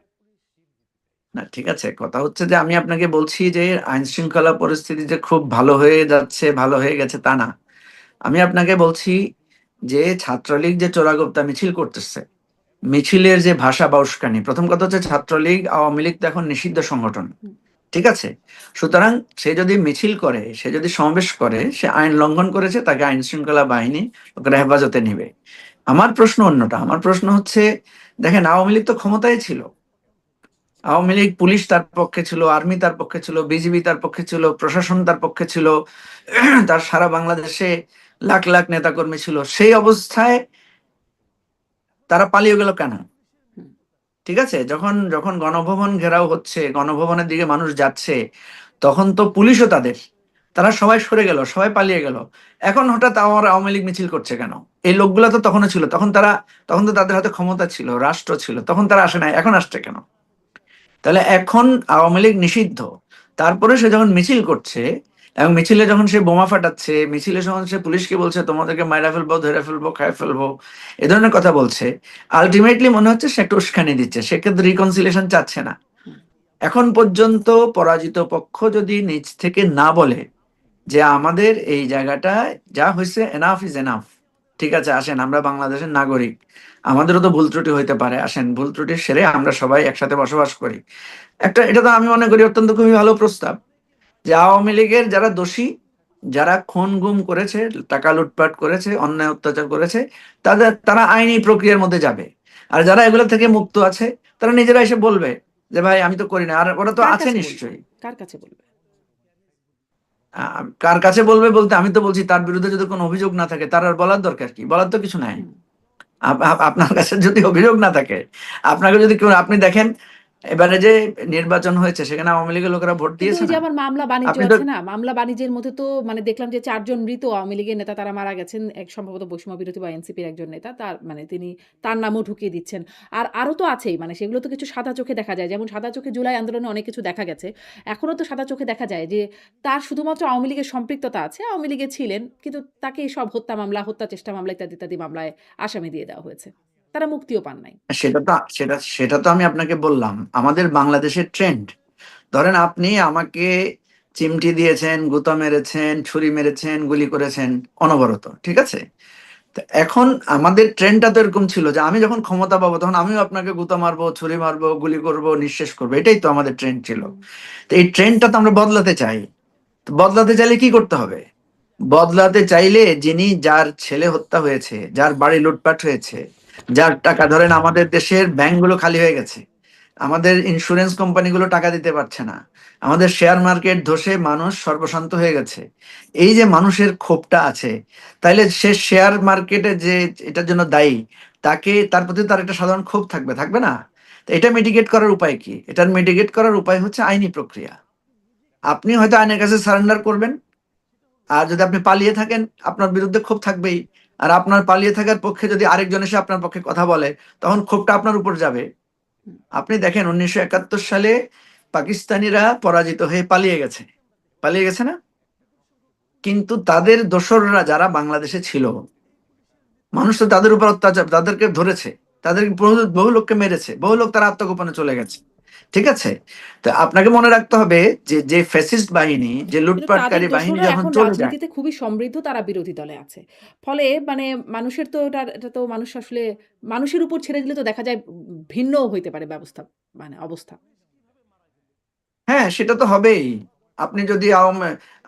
না, ঠিক আছে। কথা হচ্ছে যে আমি আপনাকে বলছি যে আইন শৃঙ্খলা পরিস্থিতি যে খুব ভালো হয়ে যাচ্ছে, ভালো হয়ে গেছে তা না। আমি আপনাকে বলছি যে ছাত্রলীগ যে চোরাগোপ্তা মিছিল করতেছে, মিছিলের যে ভাষা বা উস্কানি, প্রথম কথা হচ্ছে ছাত্রলীগ, আওয়ামী লীগ তো এখন নিষিদ্ধ সংগঠন। হুম, ঠিক আছে? সুতরাং সে যদি মিছিল করে, সে যদি সমাবেশ করে, সে আইন লঙ্ঘন করেছে, তাকে আইন শৃঙ্খলা বাহিনী লোকেরা হেফাজতে নিবে। আমার প্রশ্ন অন্যটা। আমার প্রশ্ন হচ্ছে, দেখেন আওয়ামী লীগ তো ক্ষমতায় ছিল। আওয়ামী লীগ পুলিশ তার পক্ষে ছিল, আর্মি তার পক্ষে ছিল, বিজিবি তার পক্ষে ছিল, প্রশাসন তার পক্ষে ছিল, তার সারা বাংলাদেশে লাখ লাখ নেতাকর্মী ছিল। সেই অবস্থায় তারা পালিয়ে গেল কেন? হুম। ঠিক আছে, যখন যখন গণভবন ঘেরাও হচ্ছে, গণভবনের দিকে মানুষ যাচ্ছে, তখন তো পুলিশও তারা সবাই সরে গেল, সবাই পালিয়ে গেল। এখন হঠাৎ আমার আওয়ামী লীগ মিছিল করছে কেন? এই লোকগুলা তো তখনও ছিল, তখন তো তাদের হাতে ক্ষমতা ছিল, রাষ্ট্র ছিল, তখন তারা আসে নাই, এখন আসছে কেন? তাহলে এখন আওয়ামী লীগ নিষিদ্ধ, তারপরে সে যখন মিছিল করছে এবং মিছিলে যখন সে বোমা ফাটাচ্ছে, মিছিলে যখন সে পুলিশকে বলছে তোমাদেরকে মাইরা ফেলবো, ধরে ফেলবো, খায় ফেলবো, এ ধরনের কথা বলছে, আলটিমেটলি মনে হচ্ছে সে একটা উস্কানি দিচ্ছে, সে কিন্তু রিকনসিলিয়েশন চাচ্ছে না। হুম। এখন পর্যন্ত পরাজিত পক্ষ যদি নিজ থেকে না বলে যে আমাদের এই জায়গাটায় যা হয়েছে, এনাফ ইজ এনাফ, ঠিক আছে, আসেন আমরা বাংলাদেশের নাগরিক, আমাদেরও তো ভুল ত্রুটি হইতে পারে, আসেন ভুল ত্রুটি সেরে আমরা সবাই একসাথে বসবাস করি। এটা তো আমি মনে করি অত্যন্ত খুবই ভালো প্রস্তাব, যে আওয়ামী লীগের যারা দোষী, যারা খুন গুম করেছে, টাকা লুটপাট করেছে, অন্যায় অত্যাচার করেছে, তারা আইনি প্রক্রিয়ার মধ্যে যাবে। আর যারা এগুলো থেকে মুক্ত আছে, তারা নিজেরা এসে বলবে যে ভাই আমি তো করি না। আর ওরা তো কার আছে কাছে বলবে? নিশ্চয়ই। কার কাছে বলবে? কার কাছে বলবে বলতে আমি তো বলছি তার বিরুদ্ধে যদি কোনো অভিযোগ না থাকে, তার আর বলার দরকার কি? বলার তো কিছু নাই। হুম। আপনার কাছে যদি অভিযোগ না থাকে, আপনাকে যদি কেউ, আপনি দেখেন এবারে যে নির্বাচন হয়েছে সেখানে আওয়ামী লীগের লোকেরা ভোট কিন্তু দিয়েছে ওই যে না? আবার মামলা-বাণিজ্য আপনি তো আছে না? মামলা-বাণিজ্যের মধ্যে তো মানে দেখলাম যে ৪ জন মৃত আওয়ামী লীগের নেতা তারা মারা গেছেন। এক সম্ভবত বৈষম্য বিরোধী বা এনসিপির একজন নেতা। তার নামও ঢুকিয়ে দিচ্ছেন। আর আরো তো আছেই। মানে সেগুলো তো কিছু সাদা চোখে দেখা যায়। যেমন সাদা চোখে জুলাই আন্দোলনে অনেক কিছু দেখা গেছে। এখনো তো সাদা চোখে দেখা যায় যে তার শুধুমাত্র আওয়ামী লীগের সম্পৃক্ততা আছে। আওয়ামী লীগে ছিলেন। কিন্তু তাকে সব হত্যা মামলা, হত্যা চেষ্টা মামলা ইত্যাদি মামলায় আসামি দিয়ে দেওয়া হয়েছে। তারা মুক্তিও পান নাই। সেটা তো আমি আপনাকে বললাম আমাদের বাংলাদেশের ট্রেন্ড। ধরেন আপনি আমাকে চিমটি দিয়েছেন, গুতা মেরেছেন, ছুরি মেরেছেন, গুলি করেছেন অনবরত, ঠিক আছে? তো এখন আমাদের ট্রেন্ডটা তো এরকম ছিল যে আমি যখন ক্ষমতা পাবো তখন আমিও আপনাকে গুতা মারবো, ছুরি মারবো, গুলি করবো, নিঃশেষ করবো, এটাই তো আমাদের ট্রেন্ড ছিল। হুম। তো এই ট্রেন্ডটা তো আমরা বদলাতে চাই। তো বদলাতে চাইলে কি করতে হবে? বদলাতে চাইলে যার ছেলে হত্যা হয়েছে, যার বাড়ি লুটপাট হয়েছে, যার টাকা, ধরেন আমাদের দেশের ব্যাংকগুলো খালি হয়ে গেছে, আমাদের ইন্স্যুরেন্স কোম্পানিগুলো টাকা দিতে পারছে না, আমাদের শেয়ার মার্কেট ধসে মানুষ সর্বশান্ত হয়ে গেছে, এই যে মানুষের ক্ষোভটা আছে, তাইলে সে শেয়ার মার্কেটে যে এটার জন্য দায়ী, তার প্রতি তার একটা সাধারণ ক্ষোভ থাকবে, থাকবে না? তো এটা মিটিগেট করার উপায় কি? এটার মিটিগেট করার উপায় হচ্ছে আইনি প্রক্রিয়া। আপনি হয়তো আইনের কাছে সারেন্ডার করবেন, আর যদি আপনি পালিয়ে থাকেন আপনার বিরুদ্ধে ক্ষোভ থাকবেই। আর আপনার পালিয়ে থাকার পক্ষে যদি আরেকজন এসে আপনার পক্ষে কথা বলে, তখন ক্ষোভটা আপনার উপর যাবে। হুম। আপনি দেখেন 1971 সালে পাকিস্তানিরা পরাজিত হয়ে পালিয়ে গেছে না? কিন্তু তাদের দোসররা যারা বাংলাদেশে ছিল, মানুষ তো তাদের উপর অত্যাচার, তাদেরকে ধরেছে, তাদের বহু বহু লোককে মেরেছে, বহু লোক তারা আত্মগোপনে চলে গেছে। ঠিক আছে? তো আপনাকে মনে রাখতে হবে যে যে ফ্যাসিস্ট বাহিনী, যে কিন্তু তাদের লুটপাটকারী বাহিনী দোসররা যখন এখন চলে যায়, রাজনীতিতে খুবই সমৃদ্ধ, তারা বিরোধী দলে আছে। ফলে মানে মানুষের তো এটা তো মানুষ আসলে মানুষের উপর ছেড়ে দিলে তো দেখা যায় ভিন্নও হইতে পারে ব্যবস্থা মানে অবস্থা। হ্যাঁ, সেটা তো হবেই। আপনি যদি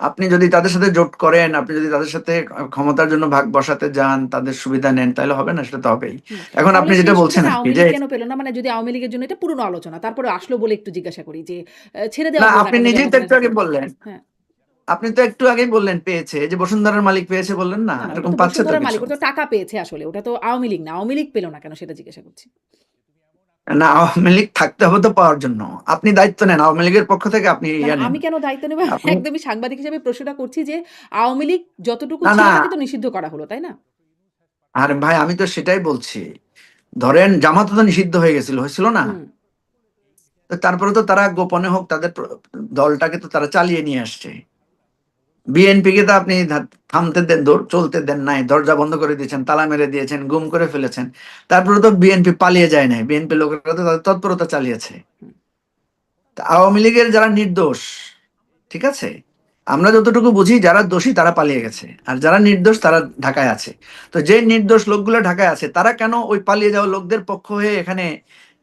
আপনি যদি তাদের সাথে জোট করেন, আপনি যদি তাদের সাথে ক্ষমতার জন্য ভাগ বসাতে যান, তাদের সুবিধা নেন, তাহলে হবে না? সেটা তো হবেই। হুম। এখন তাহলে আপনি যেটা সেই বলছেন সুবিধা আরকি আওয়ামী যে, লীগ কেন পেল না? মানে যদি আওয়ামী লীগের জন্য এটা পুরনো আলোচনা। তারপরে আসলো বলে একটু জিজ্ঞাসা করি যে ছেড়ে না দেওয়া হলো না আপনি কেন নিজেই তো জনগণের একটু হাতে? আগে বললেন, হ্যাঁ। আপনি তো একটু আগেই বললেন পেয়েছে। এই যে বসুন্ধরার মালিক পেয়েছে বললেন না? না, ওটা এরকম তো পাচ্ছে তো বসুন্ধরার মালিক। কিছু। ওটা তো টাকা পেয়েছে আসলে। ওটা তো আওয়ামী লীগ না। আওয়ামী লীগ পেল না কেন সেটা জিজ্ঞাসা করছি। না, আওয়ামী লীগ থাকতে হবে তো পাওয়ার জন্য। আপনি দায়িত্ব নেন। আওয়ামী লীগের পক্ষ থেকে আপনি না, ইয়া না নেন। আমি কেন দায়িত্ব নেব? আপনি একদমই সাংবাদিক হিসেবে প্রশ্নটা করছি যে আওয়ামী লীগ যতটুকু না, ছিল না। তাকে তো নিষিদ্ধ করা হলো, তাই না? আরে ভাই, আমি তো সেটাই বলছি। ধরেন জামাতও তো নিষিদ্ধ হয়ে গেছিল, হয়েছিল না? হুম। তো তারপরে তো তারা গোপনে হোক তাদের দলটাকে তো তারা চালিয়ে নিয়ে আসছে। বিএনপিকে তো আপনি থামতে দেন, চলতে দেন নাই, দরজা বন্ধ করে দিয়েছেন, তালা মেরে দিয়েছেন, গুম করে ফেলেছেন। তারপরে তো বিএনপি পালিয়ে যায় নাই, বিএনপি লোকেরা তো তাদের তৎপরতা চালিয়েছে। হুম। তা আওয়ামী লীগের যারা নির্দোষ, ঠিক আছে, আমরা যতটুকু বুঝি যারা দোষী তারা পালিয়ে গেছে, আর যারা নির্দোষ তারা ঢাকায় আছে। তো যে নির্দোষ লোকগুলো ঢাকায় আছে, তারা কেন ওই পালিয়ে যাওয়া লোকদের পক্ষ হয়ে এখানে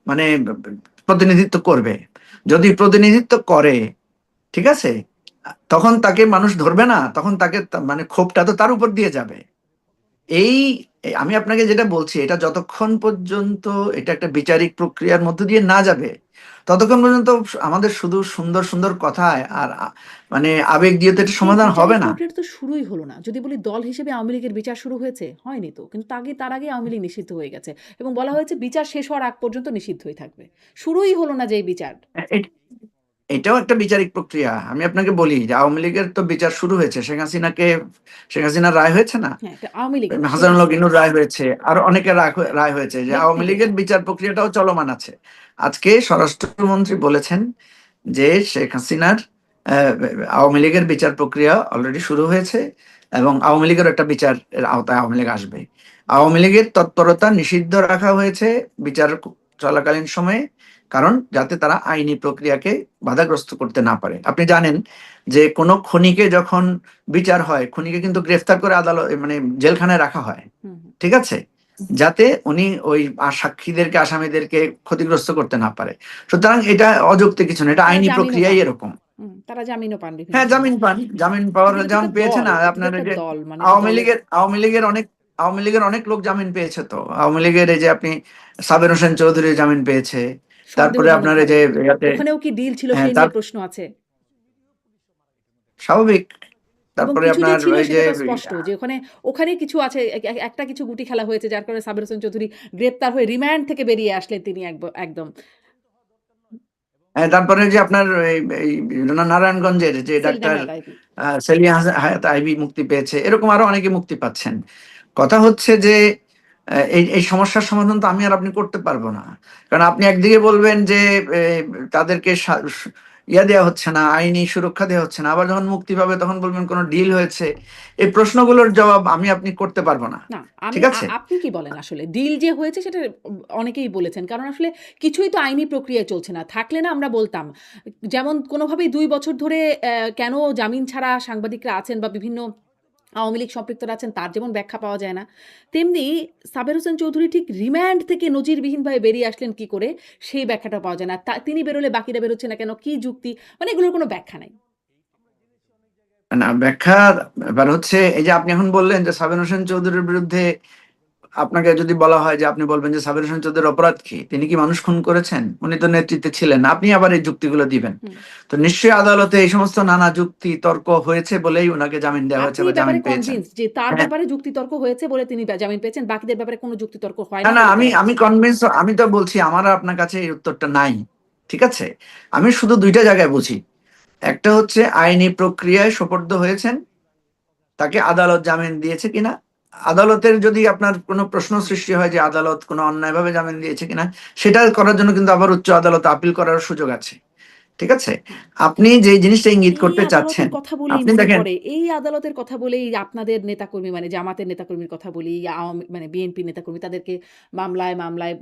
মানে প্রতিনিধিত্ব করবে? যদি প্রতিনিধিত্ব করে, ঠিক আছে, তখন তাকে মানুষ ধরবে না, তখন তাকে মানে ক্ষোভটা তো তার উপর দিয়ে যাবে। এই আমি আপনাকে যেটা বলছি, এটা যতক্ষণ পর্যন্ত এটা একটা বিচারিক প্রক্রিয়ার মধ্য দিয়ে না যাবে, ততক্ষণ পর্যন্ত আমাদের শুধু সুন্দর সুন্দর কথায় আর মানে আবেগ দিয়ে তো এটা সেই সমাধান হবে বিচারিক না। প্রক্রিয়াটা তো শুরুই হলো না। যদি বলি দল হিসেবে আওয়ামী লীগের বিচার শুরু হয়েছে, হয়নি তো। কিন্তু তার আগে আওয়ামী লীগ নিষিদ্ধ হয়ে গেছে এবং বলা হয়েছে বিচার শেষ হওয়ার আগ পর্যন্ত নিষিদ্ধই থাকবে। শুরুই হলো না যে এই বিচার। এটাও একটা বিচারিক প্রক্রিয়া। আমি আপনাকে বলি যে আওয়ামী লীগের তো বিচার শুরু হয়েছে, শেখ হাসিনার রায় হয়েছে না, হ্যাঁ, এটা আওয়ামী লীগের না, শেখ হাসানুল হাসিনার। ইনুর রায় হয়েছে, আর অনেকের রায় হয়েছে, যে আওয়ামী ব্যক্তিদের। লীগের বিচার প্রক্রিয়াটাও চলমান আছে। আজকে স্বরাষ্ট্রমন্ত্রী বলেছেন যে শেখ হাসিনার আহ, আওয়ামী লীগের বিচার প্রক্রিয়া অলরেডি শুরু হয়েছে, এবং আওয়ামী লীগের একটা বিচারের আওতায় আওয়ামী লীগ আসবে। আওয়ামী লীগের তৎপরতা নিষিদ্ধ রাখা হয়েছে বিচার চলাকালীন সময়ে, কারণ যাতে তারা আইনি প্রক্রিয়াকে বাধাগ্রস্ত করতে না পারে। আপনি জানেন যে কোনো খুনিকে যখন বিচার হয়, খুনিকে কিন্তু গ্রেফতার করে আদালত মানে জেলখানায় রাখা হয়, হুম, হুম। ঠিক আছে, যাতে উনি ওই সাক্ষীদেরকে, আসামিদেরকে ক্ষতিগ্রস্ত করতে না পারে। সুতরাং এটা অযৌক্তিক কিছু না, এটা তারা আইনি জামিনও প্রক্রিয়াই পান। এরকম। তারা জামিনও পান বিভিন্ন হ্যাঁ, সময়। জামিন পান, জামিন কিন্তু পাওয়ার এটা তো যেমন একটা পেয়েছে দল, না এটা তো আপনার এই একটা যে দল। মানে এটা আওয়ামী দলের লীগের আওয়ামী লীগের অনেক আওয়ামী লীগের অনেক লোক জামিন পেয়েছে তো। আওয়ামী লীগের এই যে আপনি সাবের হোসেন চৌধুরী জামিন পেয়েছে, তারপরে আপনার এই সন্দেহজনকভাবে। যে ইয়াতে, ওখানেও কি ডিল ছিল হ্যাঁ সেই তার নিয়ে প্রশ্ন আছে। স্বাভাবিক। এবং তারপরে কিছু যে আপনার ছিল এই যে সেটা তো স্পষ্ট যে ওখানে কিছু আছে, একটা কিছু গুটি খেলা হয়েছে যার কারণে সাবির হোসেন চৌধুরী গ্রেপ্তার হয়ে রিমান্ড থেকে বেরিয়ে আসলেন তিনি একদম তারপরে যে আপনার এই নারায়ণগঞ্জের যে সেলিনা ডাক্তার হায়াত আইভী। সেলিয়া হায়াত আইভী মুক্তি পেয়েছে, এরকম আরো অনেকে মুক্তি পাচ্ছেন। কথা হচ্ছে যে এই এই সমস্যার সমাধান তো আমি আর আপনি করতে পারবো না। কারণ আপনি একদিকে বলবেন যে তাদেরকে ইয়া দেওয়া হচ্ছে না, আইনি সুরক্ষা দেওয়া হচ্ছে না, আবার যখন মুক্তি পাবে তখন বলবেন কোনো ডিল হয়েছে। এই প্রশ্নগুলোর জবাব আমি আপনি করতে পারবো না। না, আমি ঠিক আছে? আপনি কি বলেন আসলে? ডিল যে হয়েছে সেটা অনেকেই বলেছেন। কারণ আসলে কিছুই তো আইনি প্রক্রিয়ায় চলছে না। থাকলে না আমরা বলতাম। যেমন কোনোভাবেই ২ বছর ধরে কেন জামিন ছাড়া সাংবাদিকরা আছেন বা বিভিন্ন আওয়ামী লীগ সম্পৃক্তরা আছেন তার যেমন ব্যাখ্যা পাওয়া যায় না। তেমনি সাবের হোসেন চৌধুরী ঠিক রিমান্ড থেকে নজিরবিহীনভাবে বেরিয়ে আসলেন কি করে সেই ব্যাখ্যাটা পাওয়া যায় না। তিনি বেরোলে বাকিরা বেরোচ্ছে না কেন? কি যুক্তি? মানে এগুলোর কোনো ব্যাখ্যা নাই। না, ব্যাখ্যার ব্যাপার হচ্ছে এই যে আপনি এখন বললেন যে সাবের হোসেন চৌধুরীর বিরুদ্ধে আপনাকে যদি বলা হয় যে আপনি বলবেন যে সাবের হোসেন চৌধুরীর অপরাধ কি, তিনি কি মানুষ খুন করেছেন, উনি তো নেতৃত্বে ছিলেন না, আপনি আবার এই যুক্তিগুলো দিবেন। হুম। তো নিশ্চয়ই আদালতে এই সমস্ত নানা যুক্তি তর্ক হয়েছে বলেই ওনাকে জামিন দেওয়া হয়েছে আপনি বা এই ব্যাপারে জামিন পেয়েছেন। কনভিন্সড যে তার হ্যাঁ, ব্যাপারে যুক্তিতর্ক হয়েছে বলে তিনি জামিন পেয়েছেন, বাকিদের ব্যাপারে কোনো যুক্তিতর্ক না হয়নি না, বলে আমি ধরা আমি হচ্ছে? কনভিন্স, আমি তো বলছি আমার আর আপনার কাছে এই উত্তরটা নাই। ঠিক আছে, আমি শুধু দুইটা জায়গায় বুঝি। একটা হচ্ছে আইনি প্রক্রিয়ায় সোপর্দ হয়েছেন, তাকে আদালত জামিন দিয়েছে কিনা। আদালতের যদি আপনার কোনো প্রশ্ন সৃষ্টি হয় যে আদালত কোনো অন্যায়ভাবে জামিন দিয়েছে কিনা, সেটা করার জন্য কিন্তু আবার উচ্চ আদালতে আপিল করার সুযোগ আছে। ঠিক আছে, হুম। আপনি যে জিনিসটা ইঙ্গিত এই করতে চাচ্ছেন, আদালতের কথা বলেই আপনি মনে দেখেন, পড়ে, এই আদালতের কথা বলেই আপনাদের নেতাকর্মী মানে জামাতের নেতাকর্মীর কথা বলি, আওয়ামী মানে বিএনপি নেতাকর্মী তাদেরকে মামলায়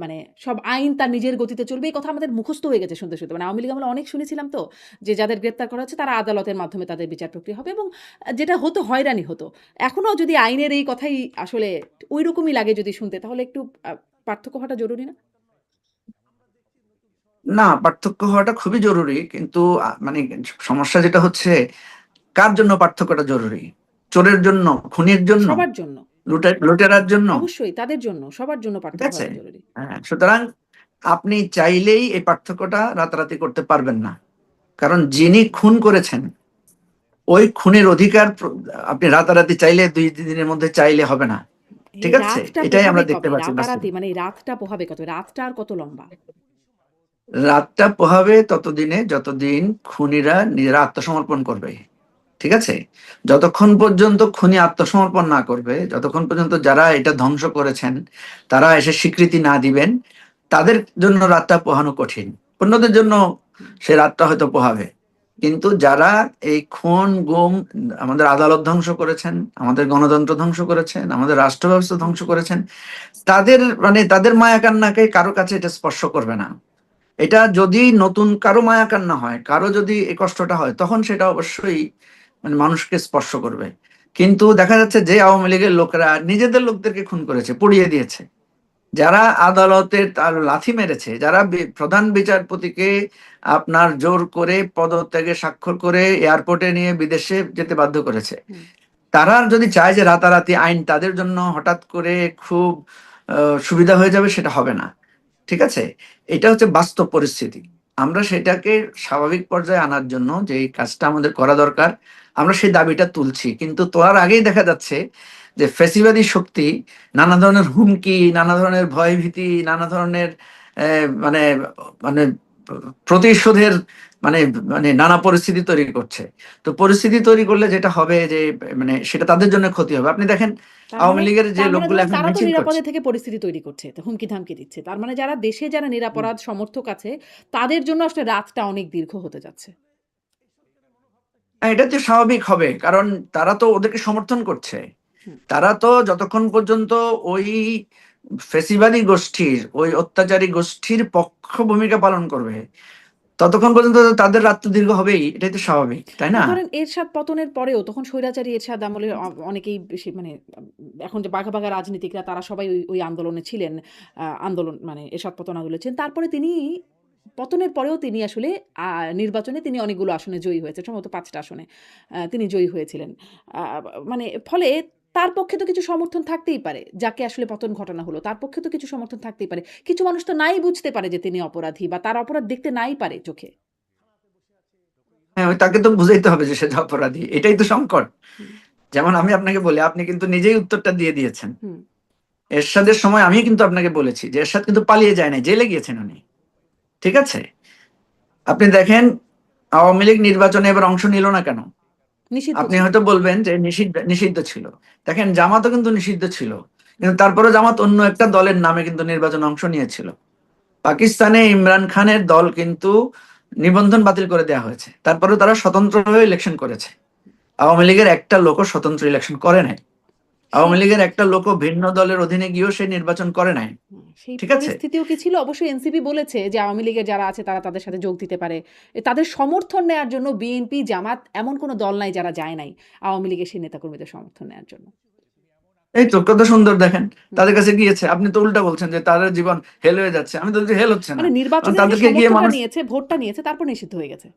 মানে সব আইন তার নিজের গতিতে চলবে। এই কথা আমাদের মুখস্থ হয়ে গেছে শুনতে। মানে আওয়ামী লীগ আমলে অনেক শুনেছিলাম তো যে যাদের গ্রেপ্তার করা হচ্ছে তারা আদালতের মাধ্যমে তাদের বিচার প্রক্রিয়া হবে এবং যেটা হতো হয়রানি হতো। এখনো যদি আইনের এই কথাই আসলে ঐরকমই লাগে যদি শুনতে তাহলে একটু পার্থক্য হওয়াটা জরুরি না? না, পার্থক্য হওয়াটা খুবই জরুরি, কিন্তু মানে সমস্যা যেটা হচ্ছে, কার জন্য পার্থক্যটা জরুরি? চোরের জন্য, খুনির জন্য, সবার জন্য। লুটেরার জন্য? অবশ্যই তাদের জন্য, সবার জন্য ঠিক পার্থক্য আছে, হওয়াটা জরুরি। হ্যাঁ, সুতরাং আপনি চাইলেই এই পার্থক্যটা রাতারাতি করতে পারবেন না। কারণ যিনি খুন করেছেন, ওই খুনের অধিকার আপনি রাতারাতি চাইলে ২ দিনের মধ্যে চাইলে হবে না। এই ঠিক আছে, রাতটা এটাই পোহাবে আমরা দেখতে কবে? পাচ্ছি বাস্তবে। রাতারাতি মানে এই রাতটা পোহাবে কত? রাতটা আর কত লম্বা? রাতটা পোহাবে ততদিনে যতদিন খুনিরা নিজেরা আত্মসমর্পণ করবে। ঠিক আছে, যতক্ষণ পর্যন্ত খুনি আত্মসমর্পণ না করবে, যতক্ষণ পর্যন্ত যারা এটা ধ্বংস করেছেন তারা এসে স্বীকৃতি না দিবেন, তাদের জন্য রাতটা পোহানো কঠিন। অন্যদের জন্য হুম, সে রাতটা হয়তো পোহাবে। কিন্তু যারা এই খুন গুম, আমাদের আদালত ধ্বংস করেছেন, আমাদের গণতন্ত্র ধ্বংস করেছেন, আমাদের রাষ্ট্র ব্যবস্থা হুম, ধ্বংস করেছেন, তাদের মানে তাদের মায়া কান্নাকে কারো কাছে এটা স্পর্শ করবে না। এটা যদি নতুন কারো মায়া কান্না হয়, কারো যদি এই কষ্টটা হয়, তখন সেটা অবশ্যই মানে মানুষকে স্পর্শ করবে। কিন্তু দেখা যাচ্ছে যে আওয়ামী লীগের লোকেরা নিজেদের লোকদেরকে খুন করেছে, পুড়িয়ে দিয়েছে, যারা আদালতের তার লাথি মেরেছে, যারা প্রধান বিচারপতিকে আপনার জোর করে পদত্যাগে স্বাক্ষর করে এয়ারপোর্টে নিয়ে বিদেশে যেতে বাধ্য করেছে, হুম। তারা যদি চায় যে রাতারাতি আইন তাদের জন্য হঠাৎ করে খুব সুবিধা হয়ে যাবে, সেটা হবে না। ঠিক আছে, এটা হচ্ছে বাস্তব পরিস্থিতি। আমরা সেটাকে স্বাভাবিক পর্যায়ে আনার জন্য যে এই কাজটা আমাদের করা দরকার, আমরা সেই দাবিটা তুলছি। কিন্তু তোলার আগেই দেখা যাচ্ছে যে ফ্যাসিবাদী শক্তি নানা ধরনের হুমকি, নানা ধরনের ভয়ভীতি, নানা ধরনের মানে মানে প্রতিশোধের মানে মানে নানা পরিস্থিতি তৈরি করছে। তো পরিস্থিতি তৈরি করলে যেটা হবে যে মানে সেটা তাদের জন্য ক্ষতি হবে। আপনি দেখেন তার আওয়ামী মানে লীগের যে তার মানে লোকগুলো ধরুন এখন তারা তো মিছিল করছে, নিরাপদে থেকে পরিস্থিতি তৈরি করছে। তো হুমকি-ধামকি দিচ্ছে। তার মানে যারা দেশে যারা নিরাপরাধ সমর্থক আছে, তাদের জন্য আসলে রাতটা অনেক দীর্ঘ হতে যাচ্ছে। এটা তো স্বাভাবিক হবে, কারণ তারা তো ওদেরকে সমর্থন করছে। হুম। তারা তো যতক্ষণ পর্যন্ত ওই ফেসিবাদী গোষ্ঠীর, ওই অত্যাচারী গোষ্ঠীর পক্ষ ভূমিকা পালন করবে, ততক্ষণ পর্যন্ত তো তাদের রাত তো দীর্ঘ হবেই, এটাই তো স্বাভাবিক, তাই না না? ধরেন এরশাদ পতনের পরেও তখন স্বৈরাচারী এরশাদ আমলে অনেকেই বেশি মানে এখন যে বাঘা রাজনীতিকরা তারা সবাই ওই আন্দোলনে ছিলেন। আন্দোলন মানে এরশাদ পতন আন্দোলনে ছিলেন। তারপরে তিনি পতনের পরেও তিনি আসলে আ নির্বাচনে তিনি অনেকগুলো আসনে জয়ী হয়েছেন। সম্ভবত ৫ টা আসনে তিনি জয়ী হয়েছিলেন। আ মানে ফলে তার পক্ষে তো কিছু সমর্থন থাকতেই পারে। যাকে আসলে পতন ঘটানো হলো। তার পক্ষে তো কিছু সমর্থন থাকতেই পারে। কিছু মানুষ তো নাই বুঝতে পারে যে তিনি অপরাধী বা তার অপরাধ দেখতে নাই পারে চোখে। হ্যাঁ, ওই তাকে তো বুঝাইতে হবে যে সে যে অপরাধী, এটাই তো সংকট। হুম, যেমন আমি আপনাকে বলি, আপনি কিন্তু নিজেই উত্তরটা দিয়ে দিয়েছেন। হুম, এরশাদের সময় আমি কিন্তু আপনাকে বলেছি যে এরশাদ কিন্তু পালিয়ে যায় নাই, জেলে গিয়েছেন উনি। ঠিক আছে, আপনি দেখেন আওয়ামী লীগ নির্বাচনে এবার অংশ নিল না কেন? নিষিদ্ধ আপনি ছিল। হয়তো বলবেন যে নিষিদ্ধ নিষিদ্ধ ছিল। দেখেন জামাতও কিন্তু নিষিদ্ধ ছিল, কিন্তু তারপরে জামাত অন্য একটা দলের নামে কিন্তু নির্বাচনে অংশ নিয়েছিল। পাকিস্তানে ইমরান খানের দল কিন্তু নিবন্ধন বাতিল করে দেওয়া হয়েছে, তারপরে তারা স্বতন্ত্রভাবে ইলেকশন করেছে। আওয়ামী লীগের একটা লোকও স্বতন্ত্র ইলেকশন করে নাই। সেই আওয়ামী লীগের একটা লোকও ভিন্ন দলের অধীনে গিয়েও সে নির্বাচন করে নাই। সেই ঠিক আছে, পরিস্থিতিও কি ছিল? অবশ্যই এনসিপি বলেছে যে আওয়ামী লীগের যারা আছে তারা তাদের সাথে যোগ দিতে পারে। তাদের সমর্থন নেয়ার জন্য বিএনপি, জামাত এমন কোন দল নাই যারা যায় নাই আওয়ামী লীগের সেই নেতাকর্মীদের সমর্থন নেয়ার জন্য। এই তো কত সুন্দর দেখেন, হুম। তাদের কাছে গিয়েছে। আপনি তো উল্টা বলছেন যে তাদের জীবন হেল হয়ে যাচ্ছে, আমি তো বলছি হেল হচ্ছে না। মানে কারণ নির্বাচনের আগে তাদেরকে গিয়ে সমর্থনটা মানুষ, নিয়েছে, ভোটটা নিয়েছে, তারপর নিষিদ্ধ হয়ে গেছে।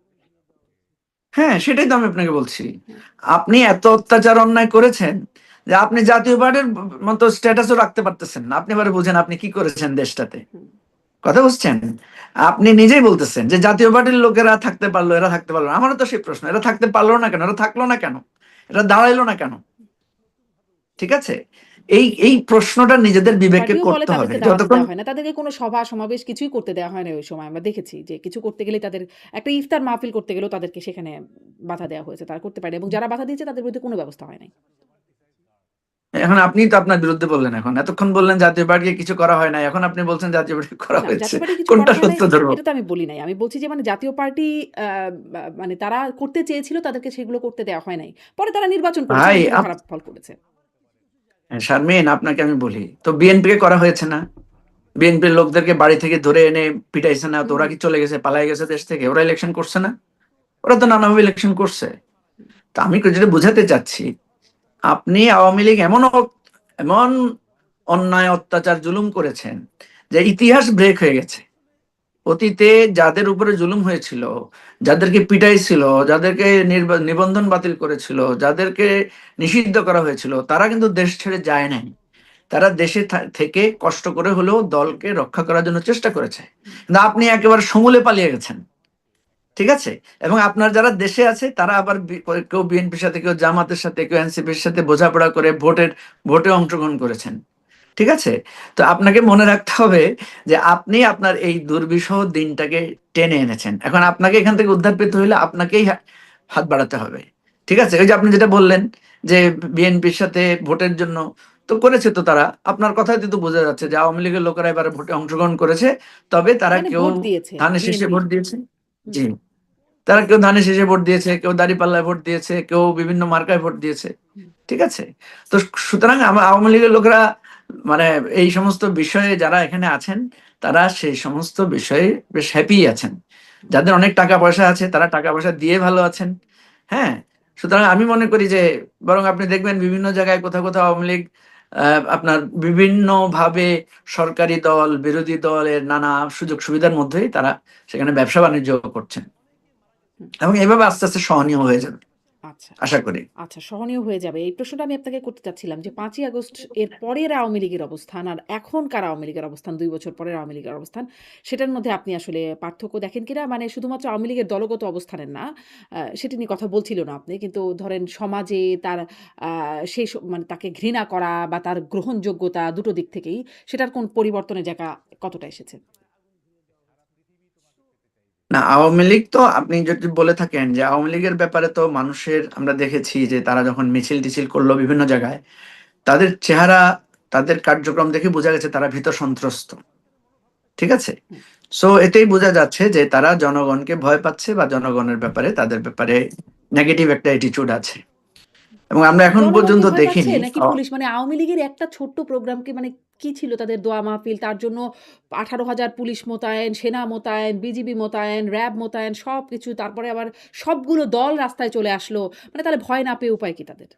হ্যাঁ, সেটাই তো আমি আপনাকে বলছি। হুম, আপনি এত অত্যাচার অন্যায় করেছেন যে আপনি জাতীয় পার্টির মতো স্ট্যাটাসও রাখতে পারতেছেন না। আপনি এবারে বুঝেন আপনি কি করেছেন দেশটাতে। হুম। কথা বুঝছেন? আপনি নিজেই বলতেছেন যে জাতীয় পার্টির লোকেরা থাকতে পারলো, এরা থাকতে পারলো না। আমারও তো সেই প্রশ্ন, এরা থাকতে পারলো না কেন, এরা থাকলো না কেন, এরা দাঁড়াইলো না কেন? ঠিক আছে, এই এই প্রশ্নটা নিজেদের জাতীয় বিবেককে পার্টিও বলে করতে হবে তাদেরকে দাঁড়াতে যতক্ষণ। দেওয়া হয় না। তাদেরকে কোনো সভা সমাবেশ কিছুই করতে দেওয়া হয় না ওই সময়। আমরা দেখেছি যে কিছু করতে গেলেই তাদের একটা ইফতার মাহফিল করতে গেলেও তাদেরকে সেখানে বাধা দেওয়া হয়েছে। তারা করতে পারেনি এবং যারা বাধা দিয়েছে তাদের বিরুদ্ধে কোনো ব্যবস্থা হয় নাই। এখন আপনি তো আপনার বিরুদ্ধে বললেন, এখন এতক্ষণ বললেন জাতীয় পার্টিকে কিছু করা হয় না, এখন আপনি বলছেন জাতীয় পার্টি করা না, হয়েছে। জাতীয় পার্টি কিছু কোনটা করা হয় নাই, সত্য ধরবো? এটা তো আমি বলি নাই। আমি বলছি যে মানে জাতীয় পার্টি আ মানে তারা করতে চেয়েছিল তাদেরকে সেগুলো করতে দেওয়া হয় নাই। পরে তারা নির্বাচন করেছে ভাই এবং সেটা খারাপ ফল করেছে। শারমিন, আপনাকে আমি বলি তো বিএনপি কে করা হয়েছে না? বিএনপির লোকদেরকে বাড়ি থেকে ধরে এনে পিটাইছে না? তো হুম, ওরা কি চলে গেছে, পালাই গেছে দেশ থেকে? ওরা ইলেকশন করছে না? ওরা তো নানাভাবে ইলেকশন করছে। তো আমি যেটা বুঝাতে চাচ্ছি, আপনি আওয়ামী লীগ এমন এমন অন্যায় অত্যাচার জুলুম করেছেন যে ইতিহাস ব্রেক হয়ে গেছে। অতীতে যাদের উপরে জুলুম হয়েছিল, যাদেরকে পিটাইছিল, যাদেরকে নিবন্ধন বাতিল করেছিল, যাদেরকে নিষিদ্ধ করা হয়েছিল, তারা কিন্তু দেশ ছেড়ে যায় নাই। তারা দেশে থেকে কষ্ট করে হলেও দলকে রক্ষা করার জন্য চেষ্টা করেছে। কিন্তু আপনি একেবারে সমূলে পালিয়ে গেছেন। ঠিক আছে, এবং আপনার যারা দেশে আছে তারা আবার কেউ বিএনপির সাথে, কেউ জামাতের সাথে, কেউ এনসিপির সাথে বোঝাপড়া করে ভোটে অংশগ্রহণ করেছেন। ঠিক আছে, তো আপনাকে মনে রাখতে হবে যে আপনি আপনার এই দুর্বিষহ দিনটাকে টেনে এনেছেন। এখন আপনাকে এখান থেকে উদ্ধার পেতে হলে আপনাকেই হাত বাড়াতে হবে। ঠিক আছে, ওই যে আপনি যেটা বললেন যে বিএনপির সাথে ভোটের জন্য তো করেছে, তো তারা আপনার কথায় তো বোঝা যাচ্ছে যে আওয়ামী লীগের লোকেরা এবারে ভোটে অংশগ্রহণ করেছে, তবে তারা মানে কেউ ভোট দিয়েছে ধানের শীষে বিএনপি। ভোট দিয়েছে। হুম, জি, তারা কেউ ধানের শীষে ভোট দিয়েছে, কেউ দাঁড়িপাল্লায় ভোট দিয়েছে, কেউ বিভিন্ন মার্কায় ভোট দিয়েছে। হুম। ঠিক আছে, তো সুতরাং আওয়ামী লীগের লোকেরা মানে এই সমস্ত বিষয়ে যারা এখানে আছেন, তারা সেই সমস্ত বিষয়ে বেশ হ্যাপি আছেন। যাদের অনেক টাকা পয়সা আছে তারা টাকা পয়সা দিয়ে ভালো আছেন। হ্যাঁ, সুতরাং আমি মনে করি যে বরং আপনি দেখবেন বিভিন্ন জায়গায় কোথাও কোথাও আওয়ামী লীগ আপনার বিভিন্ন ভাবে সরকারি দল বিরোধী দলের নানা সুযোগ সুবিধার মধ্যেই তারা সেখানে ব্যবসা বাণিজ্য করছেন, হুম। এবং এভাবে আস্তে আস্তে সহনীয় হয়ে যাবে আচ্ছা, আশা করি। আচ্ছা, সহনীয় হয়ে যাবে। এই প্রশ্নটা আমি আপনাকে করতে চাচ্ছিলাম যে ৫ই আগস্ট এর পরের আওয়ামী লীগের অবস্থান আর এখনকার আওয়ামী লীগের অবস্থান, ২ বছর পরের আওয়ামী লীগের অবস্থান, সেটার মধ্যে আপনি আসলে পার্থক্য দেখেন কিনা? মানে শুধুমাত্র আওয়ামী লীগের দলগত অবস্থানের না, সেটি নিয়ে কথা বলছিলেন না আপনি। কিন্তু ধরেন সমাজে তার আ সেই মানে তাকে ঘৃণা করা বা তার গ্রহণযোগ্যতা দুটো দিক থেকেই সেটার কোন পরিবর্তনের জায়গা কতটা এসেছে? না, আওয়ামী লীগ তো আপনি যদি বলে থাকেন যে আওয়ামী লীগের ব্যাপারে তো মানুষের আমরা দেখেছি যে তারা যখন মিছিল টিছিল করলো বিভিন্ন জায়গায়, তাদের চেহারা, তাদের কার্যক্রম দেখে বোঝা গেছে তারা ভীত সন্ত্রস্ত। ঠিক আছে, হুম। সো এটাই বোঝা যাচ্ছে যে তারা জনগণকে ভয় পাচ্ছে বা জনগণের ব্যাপারে তাদের ব্যাপারে নেগেটিভ একটা অ্যাটিটিউড আছে, এবং আমরা এখন জনগণকে পর্যন্ত ভয় পাচ্ছে দেখিনি। নাকি পুলিশ? মানে আওয়ামী লীগের একটা ছোট্ট প্রোগ্রামকে মানে কি ছিল তাদের দোয়া মাহফিল, তার জন্য ১৮,০০০ পুলিশ মোতায়েন, সেনা মোতায়েন, বিজিবি মোতায়েন, র‍্যাব মোতায়েন সবকিছু। তারপরে আবার সবগুলো দল রাস্তায় চলে আসলো। মানে তাহলে ভয় না পেয়ে উপায় কি তাদের?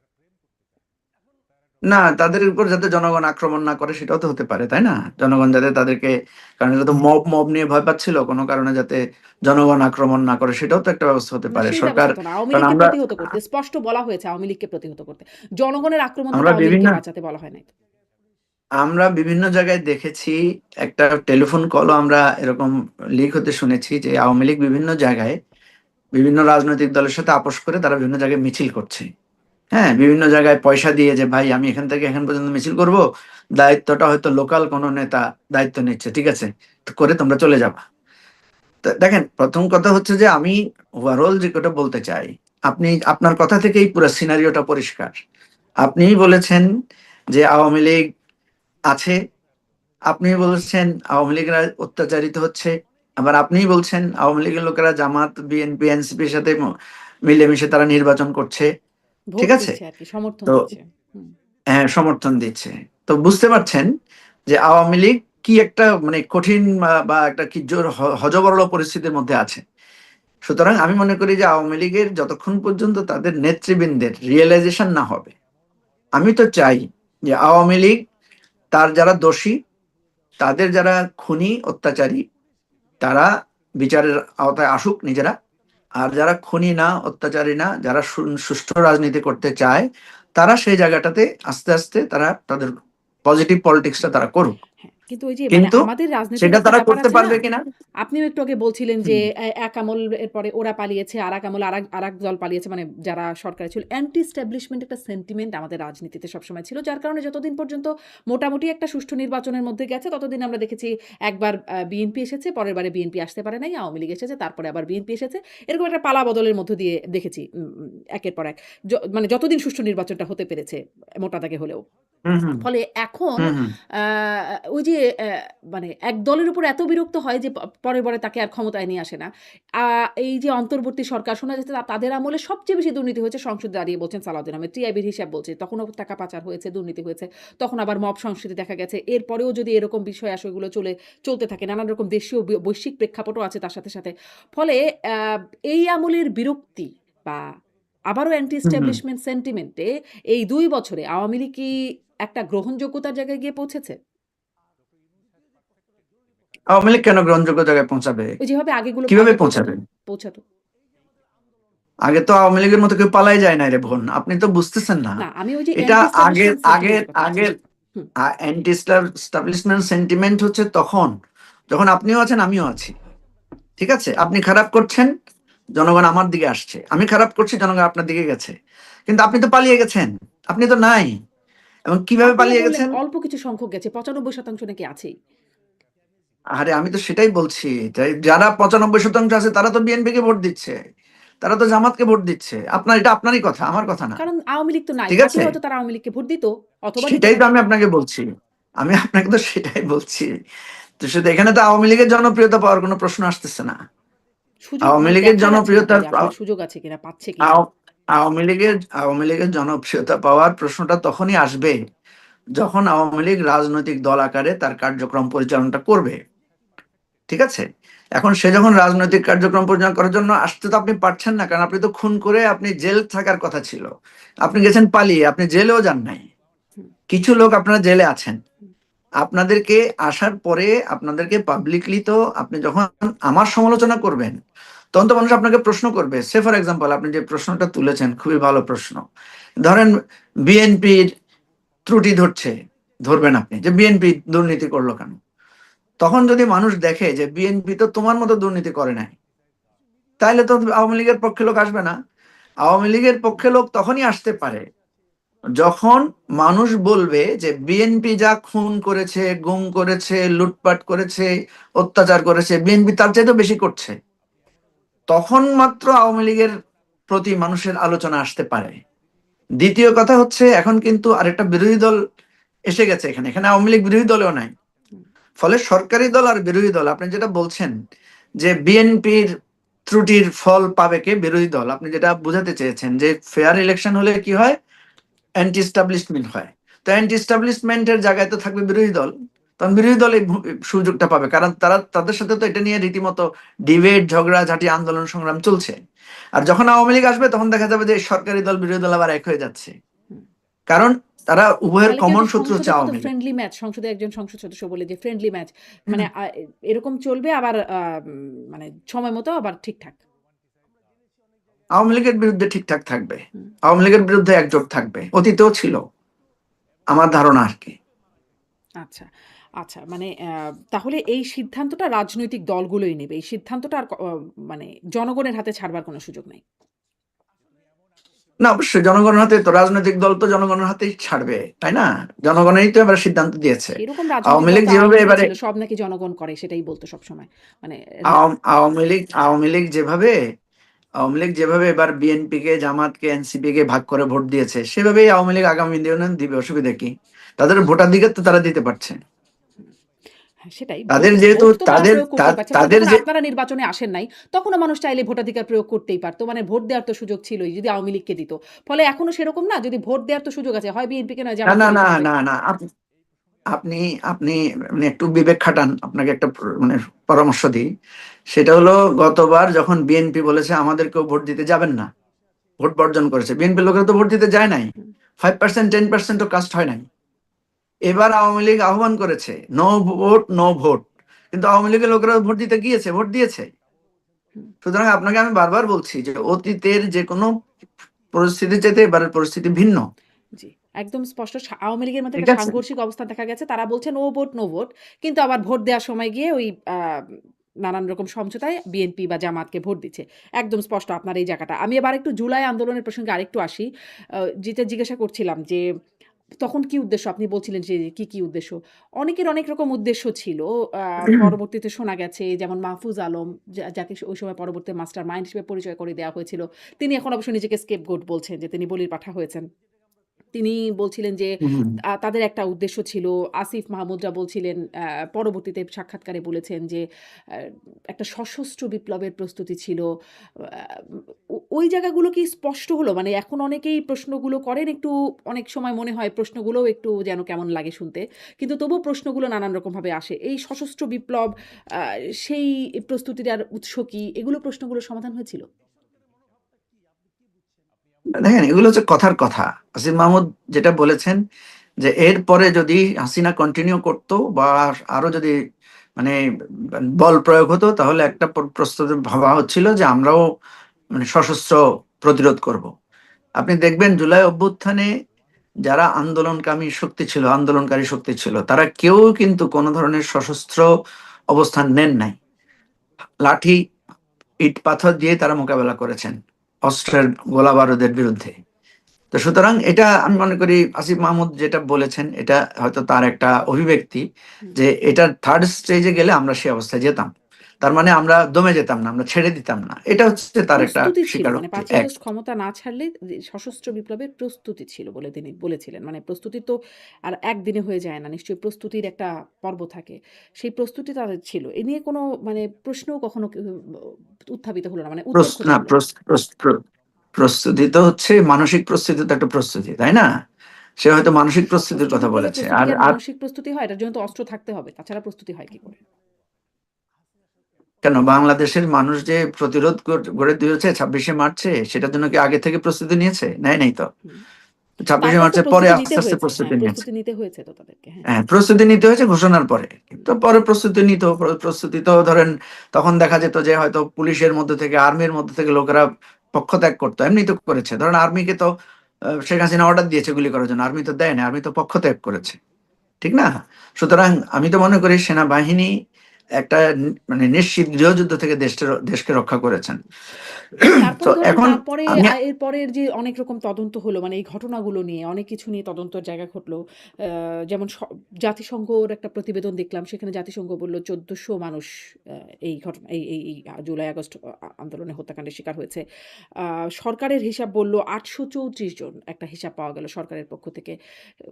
না, তাদের উপর যাতে জনগণ আক্রমণ না করে সেটাও তো হতে পারে, তাই না? জনগণ যাতে তাদেরকে, কারণ এটা তো মব নিয়ে ভয় পাচ্ছিল, কোনো কারণে যাতে জনগণ আক্রমণ না করে সেটাও তো একটা ব্যবস্থা হতে না পারে সেই সরকার। ব্যবস্থা তো না। আওয়ামী কারণ লীগকে আমরা প্রতিহত করতে স্পষ্ট বলা হয়েছে আওয়ামী লীগকে প্রতিহত করতে। জনগণের আক্রমণ থেকে আমরা আওয়ামী বিভিন্ন লীগকে বাঁচাতে বলা হয় নাই তো। আমরা বিভিন্ন জায়গায় দেখেছি, একটা টেলিফোন কলও আমরা এরকম লিক হতে শুনেছি যে আওয়ামী লীগ বিভিন্ন জায়গায় বিভিন্ন রাজনৈতিক দলের সাথে আপোষ করে তারা বিভিন্ন জায়গায় মিছিল করছে। হ্যাঁ, বিভিন্ন জায়গায় পয়সা দিয়ে যে ভাই আমি এখান থেকে এখান পর্যন্ত মিছিল করব, দায়িত্বটা হয়তো লোকাল কোনো নেতা দায়িত্ব নিচ্ছে, ঠিক আছে, তো করে তোমরা চলে যাবা। তো দেখেন, প্রথম কথা হচ্ছে যে আমি ওভারঅল যে কথা বলতে চাই, আপনি আপনার কথা থেকেই পুরো সিনারিওটা পরিষ্কার। আপনিই বলেছেন যে আওয়ামী লীগ আছে, আপনি বলছেন আওয়ামী লীগরা অত্যাচারিত হচ্ছে, আবার আপনিই বলছেন আওয়ামী লীগের লোকেরা জামাত বিএনপি এনসিপির সাথে মিলেমিশে তারা নির্বাচন করছে। ভোট ঠিক আছে, দিচ্ছে আরকি, সমর্থন তো দিচ্ছে। হুম। হ্যাঁ, সমর্থন দিচ্ছে। তো বুঝতে পারছেন যে আওয়ামী লীগ কি একটা মানে কঠিন বা একটা কি জোর হযবরল পরিস্থিতির মধ্যে আছে। সুতরাং আমি মনে করি যে আওয়ামী লীগের যতক্ষণ পর্যন্ত তাদের নেতৃবৃন্দের রিয়েলাইজেশন না হবে, আমি তো চাই যে আওয়ামী লীগ তার যারা দোষী, তাদের যারা খুনি অত্যাচারী, তারা বিচারের আওতায় আসুক নিজেরা। আর যারা খুনি না, অত্যাচারী না, যারা সুষ্ঠু রাজনীতি করতে চায়, তারা সেই জায়গাটাতে আস্তে আস্তে তারা তাদের পজিটিভ পলিটিক্সটা তারা করুক। হ্যাঁ, কিন্তু ওই যে মানে কিন্তু আমাদের রাজনীতির সেটা একটা তারা ব্যাপার করতে আছে না? পারবে কিনা। আপনিও একটু আগে বলছিলেন যে হুম এক আমলের পরে ওরা পালিয়েছে, আরেক আমল আরেক দল পালিয়েছে, মানে যারা সরকারে ছিল। অ্যান্টি এস্টাবলিশমেন্ট একটা সেন্টিমেন্ট আমাদের রাজনীতিতে সবসময় ছিল। যার কারণে যতদিন পর্যন্ত মোটামুটি একটা সুষ্ঠু নির্বাচনের মধ্যে গেছে, ততদিন আমরা দেখেছি একবার বিএনপি এসেছে, পরের বারে বিএনপি আসতে পারে নাই, আওয়ামী লীগ এসেছে, তারপরে আবার বিএনপি এসেছে। এরকম একটা পালা বদলের মধ্য দিয়ে দেখেছি একের পর এক। মানে যতদিন সুষ্ঠু নির্বাচনটা হতে পেরেছে, মোটা দাগে হলেও। হুম হুম ফলে এখন হুম হুম। আ ওই যে মানে এক দলের উপর এত বিরক্ত হয় যে পরে, পরে তাকে আর ক্ষমতায় নিয়ে আসে না। আ এই যে অন্তর্বর্তী সরকার, শোনা যাচ্ছে তাদের আমলে সবচেয়ে বেশি দুর্নীতি হয়েছে সংসদে দাঁড়িয়ে বলছেন সালাউদ্দিন আহমেদ। টিআইবির হিসাব বলছে। তখনও টাকা পাচার হয়েছে, দুর্নীতি হয়েছে। তখন আবার মব সংস্কৃতি দেখা গেছে। এরপরেও যদি এরকম বিষয় আশয়গুলো চলতে থাকে, নানান রকম দেশীয় বৈশ্বিক প্রেক্ষাপটও আছে তার সাথে, সাথে। ফলে আ এই আমলের বিরক্তি বা আবারও অ্যান্টি হুম হুম। এস্টাবলিশমেন্ট সেন্টিমেন্ট এ এই ২ বছরে আওয়ামী লীগ কি একটা গ্রহণযোগ্যতার জায়গায় গিয়ে পৌঁছেছে? আওয়ামী লীগ কেন গ্রহণযোগ্য জায়গায় পৌঁছাবে? ওই যেভাবে আগেগুলো কিভাবে আগে পৌঁছাতো, পৌঁছাবে? পৌঁছাতো। আগে তো আওয়ামী লীগের মতো কেউ পালাই যায় না রে বোন, আপনি তো বুঝতেছেন না। না, আমি ওই যে এটা অ্যান্টি আগের এস্টাবলিশমেন্ট আগের সেন্টিমেন্টের কথা বলছি। আগের হুম, অ্যান্টি এস্টাবলিশমেন্ট সেন্টিমেন্ট হচ্ছে তখন যখন আপনিও আছেন আমিও আছি। ঠিক আছে, আপনি খারাপ করছেন, জনগণ আমার দিকে আসছে, আমি খারাপ করছি, জনগণ আপনার দিকে গেছে। কিন্তু আপনি তো পালিয়ে গেছেন, আপনি তো নাই। এবং কিভাবে আপনি না পালিয়ে বললেন গেছেন? অল্প কিছু সংখ্যক গেছে, ৯৫% নাকি আছেই। আরে আমি তো সেটাই বলছি, তাই যারা 95% আছে তারা তো বিএনপি কে ভোট দিচ্ছে, তারা তো জামাতকে ভোট দিচ্ছে। আপনার এটা আপনারই কথা, আমার কথা না। কারণ আওয়ামী লীগ তো নাই। ঠিক থাকলে আছে, হয়তো তারা আওয়ামী লীগকে ভোট দিত, অথবা দিত সেটাই না। তো আমি আপনাকে বলছি। আমি আপনাকে তো সেটাই বলছি। তো শুধু এখানে তো আওয়ামী লীগের জনপ্রিয়তা পাওয়ার কোনো প্রশ্ন আসতেছে না। সুযোগ আওয়ামী মানে লীগের দেখা যাচ্ছে নাকি জনপ্রিয়তার যে আসলে সুযোগ আছে কিনা, পাচ্ছে কিনা? আও- আওয়ামী লীগের জনপ্রিয়তা পাওয়ার প্রশ্নটা তখনই আসবে যখন আওয়ামী লীগ রাজনৈতিক দল আকারে তার কার্যক্রম পরিচালনাটা করবে। ঠিক আছে, এখন সে যখন রাজনৈতিক কার্যক্রম পরিচালনা করার জন্য আসতে তো আপনি পারছেন না, কারণ আপনি তো খুন করে আপনি জেল থাকার কথা ছিল, আপনি গেছেন পালিয়ে, আপনি জেলেও যান নাই। হুম, কিছু লোক আপনারা জেলে আছেন, হুম, আপনাদেরকে আসার পরে আপনাদেরকে পাবলিকলি তো আপনি যখন আমার সমালোচনা করবেন তখন তো মানুষ আপনাকে প্রশ্ন করবে। সে ফর এক্সাম্পল আপনি যে প্রশ্নটা তুলেছেন খুবই ভালো প্রশ্ন। ধরেন বিএনপির ত্রুটি ধরবেন আপনি যে বিএনপি দুর্নীতি করলো কেন। তখন যদি মানুষ দেখে যে বিএনপি তো তোমার মতো দুর্নীতি করে নাই, তাহলে তো আওয়ামী লীগের পক্ষে লোক আসবে না। আওয়ামী লীগের পক্ষে লোক তখনই আসতে পারে যখন মানুষ বলবে যে বিএনপি যা খুন করেছে, গুম করেছে, লুটপাট করেছে, অত্যাচার করেছে, বিএনপি তার চাইতে বেশি করছে। তখন মাত্র আওয়ামী লীগের প্রতি মানুষের আলোচনা আসতে পারে। দ্বিতীয় কথা হচ্ছে এখন কিন্তু আরেকটা বিরোধী দল এসে গেছে এখানে, এখানে আওয়ামী লীগ বিরোধী দলেও নাই। হুম। ফলে সরকারি দল আর বিরোধী দল, আপনি যেটা বলছেন যে বিএনপির ত্রুটির ফল পাবে কে, বিরোধী দল। আপনি যেটা বোঝাতে চেয়েছেন যে ফেয়ার ইলেকশন হলে কি হয়, অ্যান্টি এস্টাবলিশমেন্ট হয়। তো অ্যান্টি এস্টাবলিশমেন্টের জায়গায় তো থাকবে বিরোধী দল, তখন বিরোধী দল এই সুযোগটা পাবে, কারণ তারা তাদের সাথে তো এটা নিয়ে রীতিমতো ডিবেট, ঝগড়াঝাটি, আন্দোলন সংগ্রাম চলছে। আর যখন আওয়ামী লীগ আসবে তখন দেখা যাবে যে সরকারি দল বিরোধী দল আবার এক হয়ে যাচ্ছে, হুম। কারণ তারা উভয়ের তাহলে কি ওই কমন যে শত্রু হচ্ছে সংসদের মতো আওয়ামী লীগ। ফ্রেন্ডলি ম্যাচ, সংসদে একজন সংসদ সদস্য বলে যে ফ্রেন্ডলি ম্যাচ, মানে এরকম চলবে আবার মানে সময় মতো আবার ঠিকঠাক। আওয়ামী লীগের বিরুদ্ধে ঠিকঠাক থাকবে, হুম। আওয়ামী লীগের বিরুদ্ধে একজোট থাকবে, অতীতেও ছিল আমার ধারণা আর কি। আচ্ছা, আচ্ছা, মানে তাহলে এই সিদ্ধান্তটা রাজনৈতিক দলগুলোই নেবে। এই সিদ্ধান্তটা আর মানে জনগণের হাতে ছাড়বার কোনো সুযোগ নাই। না, অবশ্যই জনগণের হাতে, তো রাজনৈতিক দল তো জনগণের হাতেই ছাড়বে, তাই না? জনগণই তো এবার সিদ্ধান্ত দিয়েছে। সেরকম রাজনৈতিক আওয়ামী দল লীগ তো যেভাবে আওয়ামী লীগই এবারে ছিল। সব নাকি জনগণ করে সেটাই বলতো সবসময়। মানে আওয়ামী লীগ যেভাবে এবার বিএনপি কে, জামাতকে, এনসিপি কে ভাগ করে ভোট দিয়েছে, সেভাবেই আওয়ামী লীগ আগামী দিনে দিবে। অসুবিধা কি? তাদের ভোটাধিকার তো তারা দিতে পারছে। হ্যাঁ, সেটাই। ভোট তাদের যেহেতু ভোট তো তারা তাদের প্রয়োগ করতেই পারছে। মানে তাদের যখন যে, আপনারা নির্বাচনে আসেন নাই, তখনও মানুষ চাইলে ভোটাধিকার প্রয়োগ করতেই পারত। মানে ভোট দেওয়ার তো সুযোগ ছিলই, যদি আওয়ামী লীগকে দিত। ফলে এখনো সেরকম না? যদি ভোট দেওয়ার তো সুযোগ আছে, হয় বিএনপিকে নয় না না জামাতকে না দিতে হবে। না না, আপনি আপনি মানে একটু বিবেক খাটান, আপনাকে একটা মানে পরামর্শ দিই। সেটা হলো, গতবার যখন বিএনপি বলেছে আমাদেরকেও ভোট দিতে যাবেন না, ভোট বর্জন করেছে, বিএনপি লোকেরা তো ভোট দিতে যায় নাই। হুম, 5%, 10% কাস্ট হয় নাই। এবার আওয়ামী লীগ আহ্বান করেছে নো ভোট, নো ভোট, কিন্তু আওয়ামী লীগের লোকেরা ভোট দিতে গিয়েছে, ভোট দিয়েছে। হুম। সুতরাং আপনাকে আমি বারবার বলছি যে অতীতের যে কোনো পরিস্থিতির চাইতে এবারের পরিস্থিতি ভিন্ন। জি, একদম স্পষ্ট আওয়ামী লীগের মধ্যে ঠিক একটা আছে? সাংঘর্ষিক অবস্থান দেখা গেছে। তারা বলছে নো ভোট, নো ভোট। কিন্তু আবার ভোট দেওয়ার সময় গিয়ে ওই নানান রকম সমঝোতায় বিএনপি বা জামাতকে ভোট দিচ্ছে। একদম স্পষ্ট আপনার এই জায়গাটা। আমি এবার একটু জুলাই আন্দোলনের প্রসঙ্গে আরেকটু আসি। যেটা জিজ্ঞাসা করছিলাম যে তখন কি উদ্দেশ্য? আপনি বলছিলেন যে কি উদ্দেশ্য? অনেকের অনেক রকম উদ্দেশ্য ছিল। পরবর্তীতে শোনা গেছে যেমন মাহফুজ আলম যাকে ওই সময় পরবর্তীতে মাস্টার মাইন্ড হিসেবে পরিচয় করে দেওয়া হয়েছিল। তিনি এখন অবশ্য নিজেকে স্কেপগোট বলছেন যে তিনি বলির পাঠা হয়েছেন। তিনি বলছিলেন যে হুম। তাদের একটা উদ্দেশ্য ছিল। আসিফ মাহমুদরা বলছিলেন পরবর্তীতে সাক্ষাৎকারে বলেছেন যে আ একটা সশস্ত্র বিপ্লবের প্রস্তুতি ছিল। আ ওই জায়গাগুলো কি স্পষ্ট হলো? মানে এখন অনেকেই প্রশ্নগুলো করেন একটু অনেক সময় মনে হয় প্রশ্নগুলোও একটু যেন কেমন লাগে শুনতে। কিন্তু তবুও প্রশ্নগুলো নানান রকমভাবে আসে। এই সশস্ত্র বিপ্লব আ সেই প্রস্তুতিটার উৎস কি? এগুলো প্রশ্নগুলোর সমাধান হয়েছিল? দেখেন, এগুলো হচ্ছে কথার কথা। আসিফ মাহমুদ যেটা বলেছেন যে এরপরে যদি হাসিনা কন্টিনিউ করতো বা আরো যদি মানে বল প্রয়োগ হতো, তাহলে একটা প্রস্তুতি ভাবা হচ্ছিল যে আমরাও মানে সশস্ত্র প্রতিরোধ করব। আপনি দেখবেন জুলাই অভ্যুত্থানে যারা আন্দোলনকারী শক্তি ছিল, তারা কেউ কিন্তু কোনো ধরনের সশস্ত্র অবস্থান নেন নাই। লাঠি, ইট পাথর দিয়ে তারা মোকাবেলা করেছেন অস্ত্রের গোলা বারুদের বিরুদ্ধে। তো সুতরাং এটা আমি মনে করি আসিফ মাহমুদ যেটা বলেছেন এটা হয়তো তার একটা অভিব্যক্তি, হুম। যে এটা থার্ড স্টেজে গেলে আমরা সেই অবস্থায় যেতাম। তার মানে আমরা দমে যেতাম না, আমরা ছেড়ে দিতাম না। এটা হচ্ছে তার একটা প্রস্তুতি ছিল। মানে স্বীকারোক্তি ৫ই এক। আগস্ট ক্ষমতা না ছাড়লে সশস্ত্র বিপ্লবের প্রস্তুতি ছিল বলে তিনি বলেছিলেন। মানে প্রস্তুতি তো আর একদিনে হয়ে যায় না। নিশ্চয়ই প্রস্তুতির একটা পর্ব থাকে। সেই প্রস্তুতি তাদের ছিল। এ নিয়ে কোনো মানে প্রশ্নও কখনো উত্থাপিত হলো না। মানে উত্তর প্রস- খোঁজা না হলো না। প্রস- প্রস- প্র- প্রস্তুতি তো হচ্ছে মানসিক প্রস্তুতি, তো একটা প্রস্তুতি, তাই না? সে হয়তো মানসিক প্রস্তুতির সশস্ত্র কথা বিপ্লবের বলেছে। প্রস্তুতি আর কি আর আর মানসিক প্রস্তুতি হয়? এটার জন্য তো অস্ত্র থাকতে হবে। তাছাড়া প্রস্তুতি হয় কি করে? কেন বাংলাদেশের মানুষ যে প্রতিরোধ গড়ে তুলেছে 26শে মার্চে, সেটার জন্য কি আগে থেকে প্রস্তুতি নিয়েছে? নেয় নাই তো। হুম। ছাব্বিশে তারপর তো মার্চের পরে প্রস্তুতি আস্তে নিতে আস্তে হয়েছে। হ্যাঁ, প্রস্তুতি নিয়েছে। প্রস্তুতি নিতে হয়েছে তো তাদেরকে। হ্যাঁ। হ্যাঁ, প্রস্তুতি নিতে হয়েছে ঘোষণার পরে, কিন্তু পরে প্রস্তুতি নিত। প্রস্তুতি তো ধরেন তখন দেখা যেত যে হয়তো পুলিশের মধ্যে থেকে, আর্মির মধ্যে থেকে লোকেরা পক্ষ ত্যাগ করতো, এমনি তো করেছে। ধরেন আর্মিকে তো শেখ হাসিনা অর্ডার দিয়েছে গুলি করার জন্য, আর্মি তো দেয় না, আর্মি তো পক্ষ ত্যাগ করেছে। ঠিক না? সুতরাং আমি তো মনে করি সেনাবাহিনী একটা মানে নিশ্চিত গৃহযুদ্ধ থেকে দেশকে রক্ষা করেছেন। তো তারপরে ধরেন এখন তারপরে আমি এর পরের যে অনেক রকম তদন্ত হলো মানে এই ঘটনাগুলো নিয়ে অনেক কিছু নিয়ে তদন্তের জায়গা ঘটলো। যেমন জাতিসংঘর একটা প্রতিবেদন দেখলাম। সেখানে জাতিসংঘ বলল ১৪০০ মানুষ এই ঘটনা এই জুলাই আগস্ট আন্দোলনে হত্যাকাণ্ডের শিকার হয়েছে। আ সরকারের হিসাব বলল ৮৩৪ জন একটা হিসাব পাওয়া গেল সরকারের পক্ষ থেকে।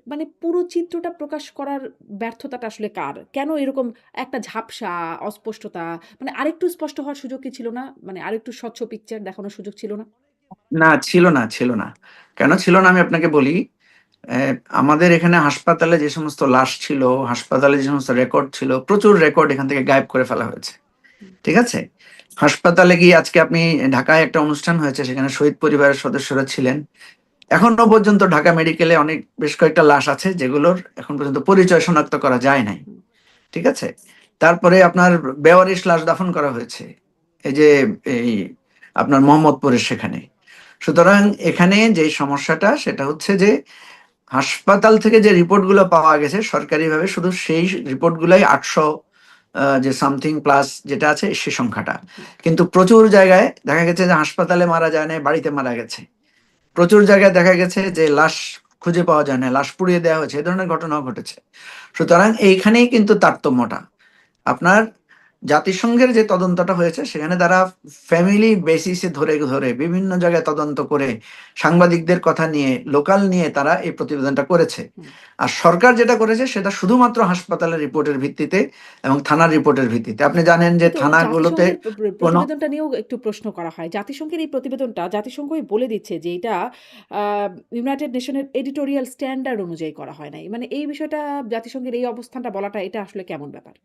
মানে পুরো চিত্রটা প্রকাশ করার ব্যর্থতাটা আসলে কার? কেন এরকম একটা ঝাপসা, অস্পষ্টতা মানে আরেকটু স্পষ্ট হওয়ার সুযোগ কি ছিল না? মানে আরেকটু স্বচ্ছ পিকচার দেখানোর সুযোগ ছিল না? না, ছিল না। কেন ছিল না আমি আপনাকে বলি। আমাদের এখানে হাসপাতালে যে সমস্ত লাশ ছিল, হাসপাতালে যে সমস্ত রেকর্ড ছিল, প্রচুর রেকর্ড এখান থেকে গায়েব করে ফেলা হয়েছে। হুম, ঠিক আছে? হাসপাতালে গিয়ে আজকে আপনি, ঢাকায় একটা অনুষ্ঠান হয়েছে, সেখানে শহীদ পরিবারের সদস্যরা ছিলেন। এখনো পর্যন্ত ঢাকা মেডিকেলে বেশ কয়েকটা লাশ আছে যেগুলোর এখন পর্যন্ত পরিচয় শনাক্ত করা যায় নাই। হুম। ঠিক আছে? তারপরে আপনার বেওয়ারিশ লাশ দাফন করা হয়েছে। এই যে এই আপনার মোহাম্মদপুরের সেখানে। সুতরাং এখানে যে সমস্যাটা সেটা হচ্ছে যে হাসপাতাল থেকে যে রিপোর্ট গুলো পাওয়া গেছে সরকারিভাবে, শুধু সেই রিপোর্ট গুলাই ৮০০ যে সামথিং প্লাস যেটা আছে সে সংখ্যাটা। কিন্তু প্রচুর জায়গায় দেখা গেছে যে হাসপাতালে মারা যায় না, বাড়িতে মারা গেছে। প্রচুর জায়গায় দেখা গেছে যে লাশ খুঁজে পাওয়া যায় না, লাশ পুড়িয়ে দেওয়া হয়েছে, এ ধরনের ঘটনাও ঘটেছে। সুতরাং এইখানেই কিন্তু তারতম্যটা। আপনার জাতিসংঘের যে তদন্তটা হয়েছে সেখানে তারা ফ্যামিলি বেসিসে ধরে ধরে বিভিন্ন জায়গায় তদন্ত করে সাংবাদিকদের কথা নিয়ে, লোকাল নিয়ে তারা এই প্রতিবেদনটা করেছে। হুম। আর সরকার যেটা করেছে সেটা শুধুমাত্র হাসপাতালের রিপোর্টের ভিত্তিতে এবং থানার রিপোর্টের ভিত্তিতে। আপনি জানেন যে কিন্তু থানাগুলোতে জাতিসংঘের কোনো, প্রতিবেদনটা নিয়েও একটু প্রশ্ন করা হয়। জাতিসংঘের এই প্রতিবেদনটা জাতিসংঘই বলে দিচ্ছে যে এটা আ ইউনাইটেড নেশনের এডিটোরিয়াল স্ট্যান্ডার্ড অনুযায়ী করা হয় নাই। মানে এই বিষয়টা জাতিসংঘের এই অবস্থানটা বলাটা এটা আসলে কেমন ব্যাপার?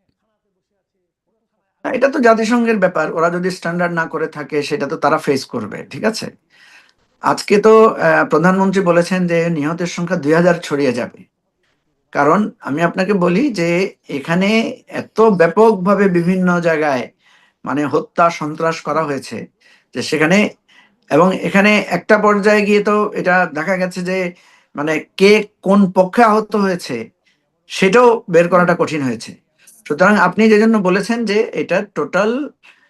এটা তো জাতিসংঘের ব্যাপার, ওরা যদি স্ট্যান্ডার্ড না করে থাকে সেটা তো তারা ফেস করবে। ঠিক আছে? আজকে তো প্রধানমন্ত্রী বলেছেন যে নিহতের সংখ্যা ২০০০ ছড়িয়ে যাবে। কারণ আমি আপনাকে বলি যে এখানে এত ব্যাপকভাবে বিভিন্ন জায়গায় মানে হত্যা সন্ত্রাস করা হয়েছে, যে সেখানে এবং এখানে একটা পর্যায়ে গিয়ে তো এটা দেখা গেছে যে মানে কে কোন পক্ষে আহত হয়েছে সেটাও বের করাটা কঠিন হয়েছে। সুতরাং আপনি যে জন্য বলেছেন যে এটা টোটাল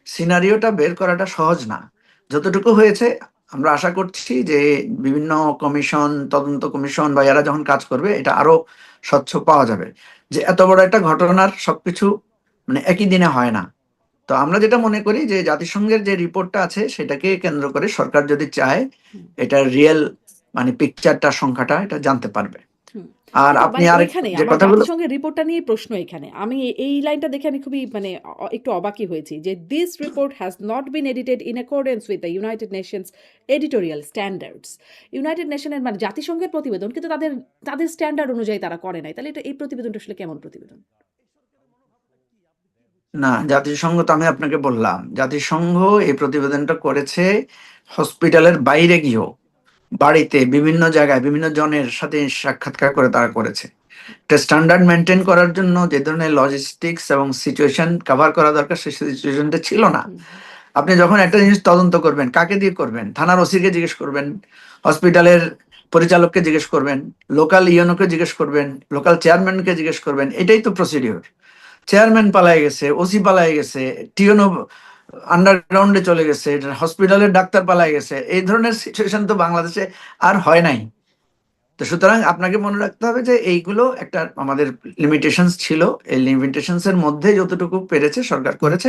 সিনারিওটা বের করাটা সহজ না। যতটুকু হয়েছে আমরা আশা করছি যে বিভিন্ন কমিশন, তদন্ত কমিশন বা এরা যখন কাজ করবে এটা আরো স্বচ্ছ পাওয়া যাবে। যে এত বড় একটা ঘটনার সবকিছু মানে একই দিনে হয় না। তো আমরা যেটা মনে করি যে জাতিসংঘের যে রিপোর্টটা আছে সেটাকে কেন্দ্র করে সরকার যদি চায় হুম, এটা রিয়েল মানে পিকচারটা, সংখ্যাটা এটা জানতে পারবে। হুম। আর কিন্তু আপনি মানে আরেক ওইখানে যে আমার কথাগুলো জাতিসংঘের রিপোর্টটা নিয়ে প্রশ্ন এখানে। আমি এই লাইনটা দেখে আমি খুবই মানে একটু অবাকই হয়েছি যে, "This report has not been edited in accordance with the United Nations editorial standards." United নেশনের মানে জাতিসংঘের প্রতিবেদন কিন্তু তাদের স্ট্যান্ডার্ড অনুযায়ী তারা করে নাই। তাহলে এই প্রতিবেদনটা আসলে কেমন প্রতিবেদন? না, জাতিসংঘ তো আমি আপনাকে বললাম জাতিসংঘ এই প্রতিবেদনটা করেছে হসপিটালের বাইরে গিয়েও, বাড়িতে বিভিন্ন জায়গায় বিভিন্ন জনের সাথে সাক্ষাৎকার করে তারা করেছে। একটা স্ট্যান্ডার্ড মেনটেন করার জন্য যে ধরনের লজিস্টিক্স এবং সিচুয়েশন কভার করা দরকার সেই সিচুয়েশনটা ছিল না। হুম, আপনি যখন একটা জিনিস তদন্ত করবেন কাকে দিয়ে করবেন? থানার ওসিকে জিজ্ঞেস করবেন, হসপিটালের পরিচালককে জিজ্ঞেস করবেন, লোকাল ইউনোকে জিজ্ঞেস করবেন, লোকাল চেয়ারম্যানকে জিজ্ঞেস করবেন, এটাই তো প্রসিডিওর। চেয়ারম্যান পালায় গেছে, ওসি পালায় গেছে, টিওনো আন্ডারগ্রাউন্ডে চলে গেছে, হসপিটালের ডাক্তার পালায় গেছে, এই ধরনের সিচুয়েশন তো বাংলাদেশে আর হয় নাই। তো সুতরাং আপনাকে মনে রাখতে হবে যে এইগুলো একটা আমাদের লিমিটেশনস ছিল, এই লিমিটেশনস এর মধ্যে যতটুকু পেরেছে সরকার করেছে।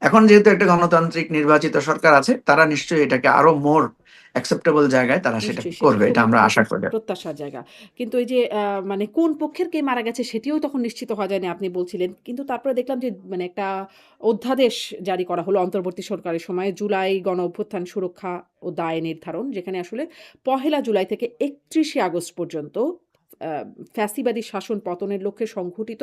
এখন যেহেতু একটা গণতান্ত্রিক নির্বাচিত সরকার আছে, তারা নিশ্চয়ই এটাকে আরো মোর অ্যাকসেপ্টেবল জায়গায় তারা সেটাকে নিশ্চয়ই সেটা করবে, এটা খুবই আমরা মানে আশা করি। প্রত্যাশার জায়গা। কিন্তু এই যে মানে কোন পক্ষের কে মারা গেছে সেটিও তখন নিশ্চিত হওয়া যায়নি আপনি বলছিলেন। কিন্তু তারপরে দেখলাম যে মানে একটা অধ্যাদেশ জারি করা হলো অন্তর্বর্তী সরকারের সময়ে জুলাই গণ অভ্যুত্থান সুরক্ষা ও দায় নির্ধারণ, যেখানে আসলে ১লা জুলাই থেকে ৩১শে আগস্ট পর্যন্ত আ ফ্যাসিবাদী শাসন পতনের লক্ষ্যে সংঘটিত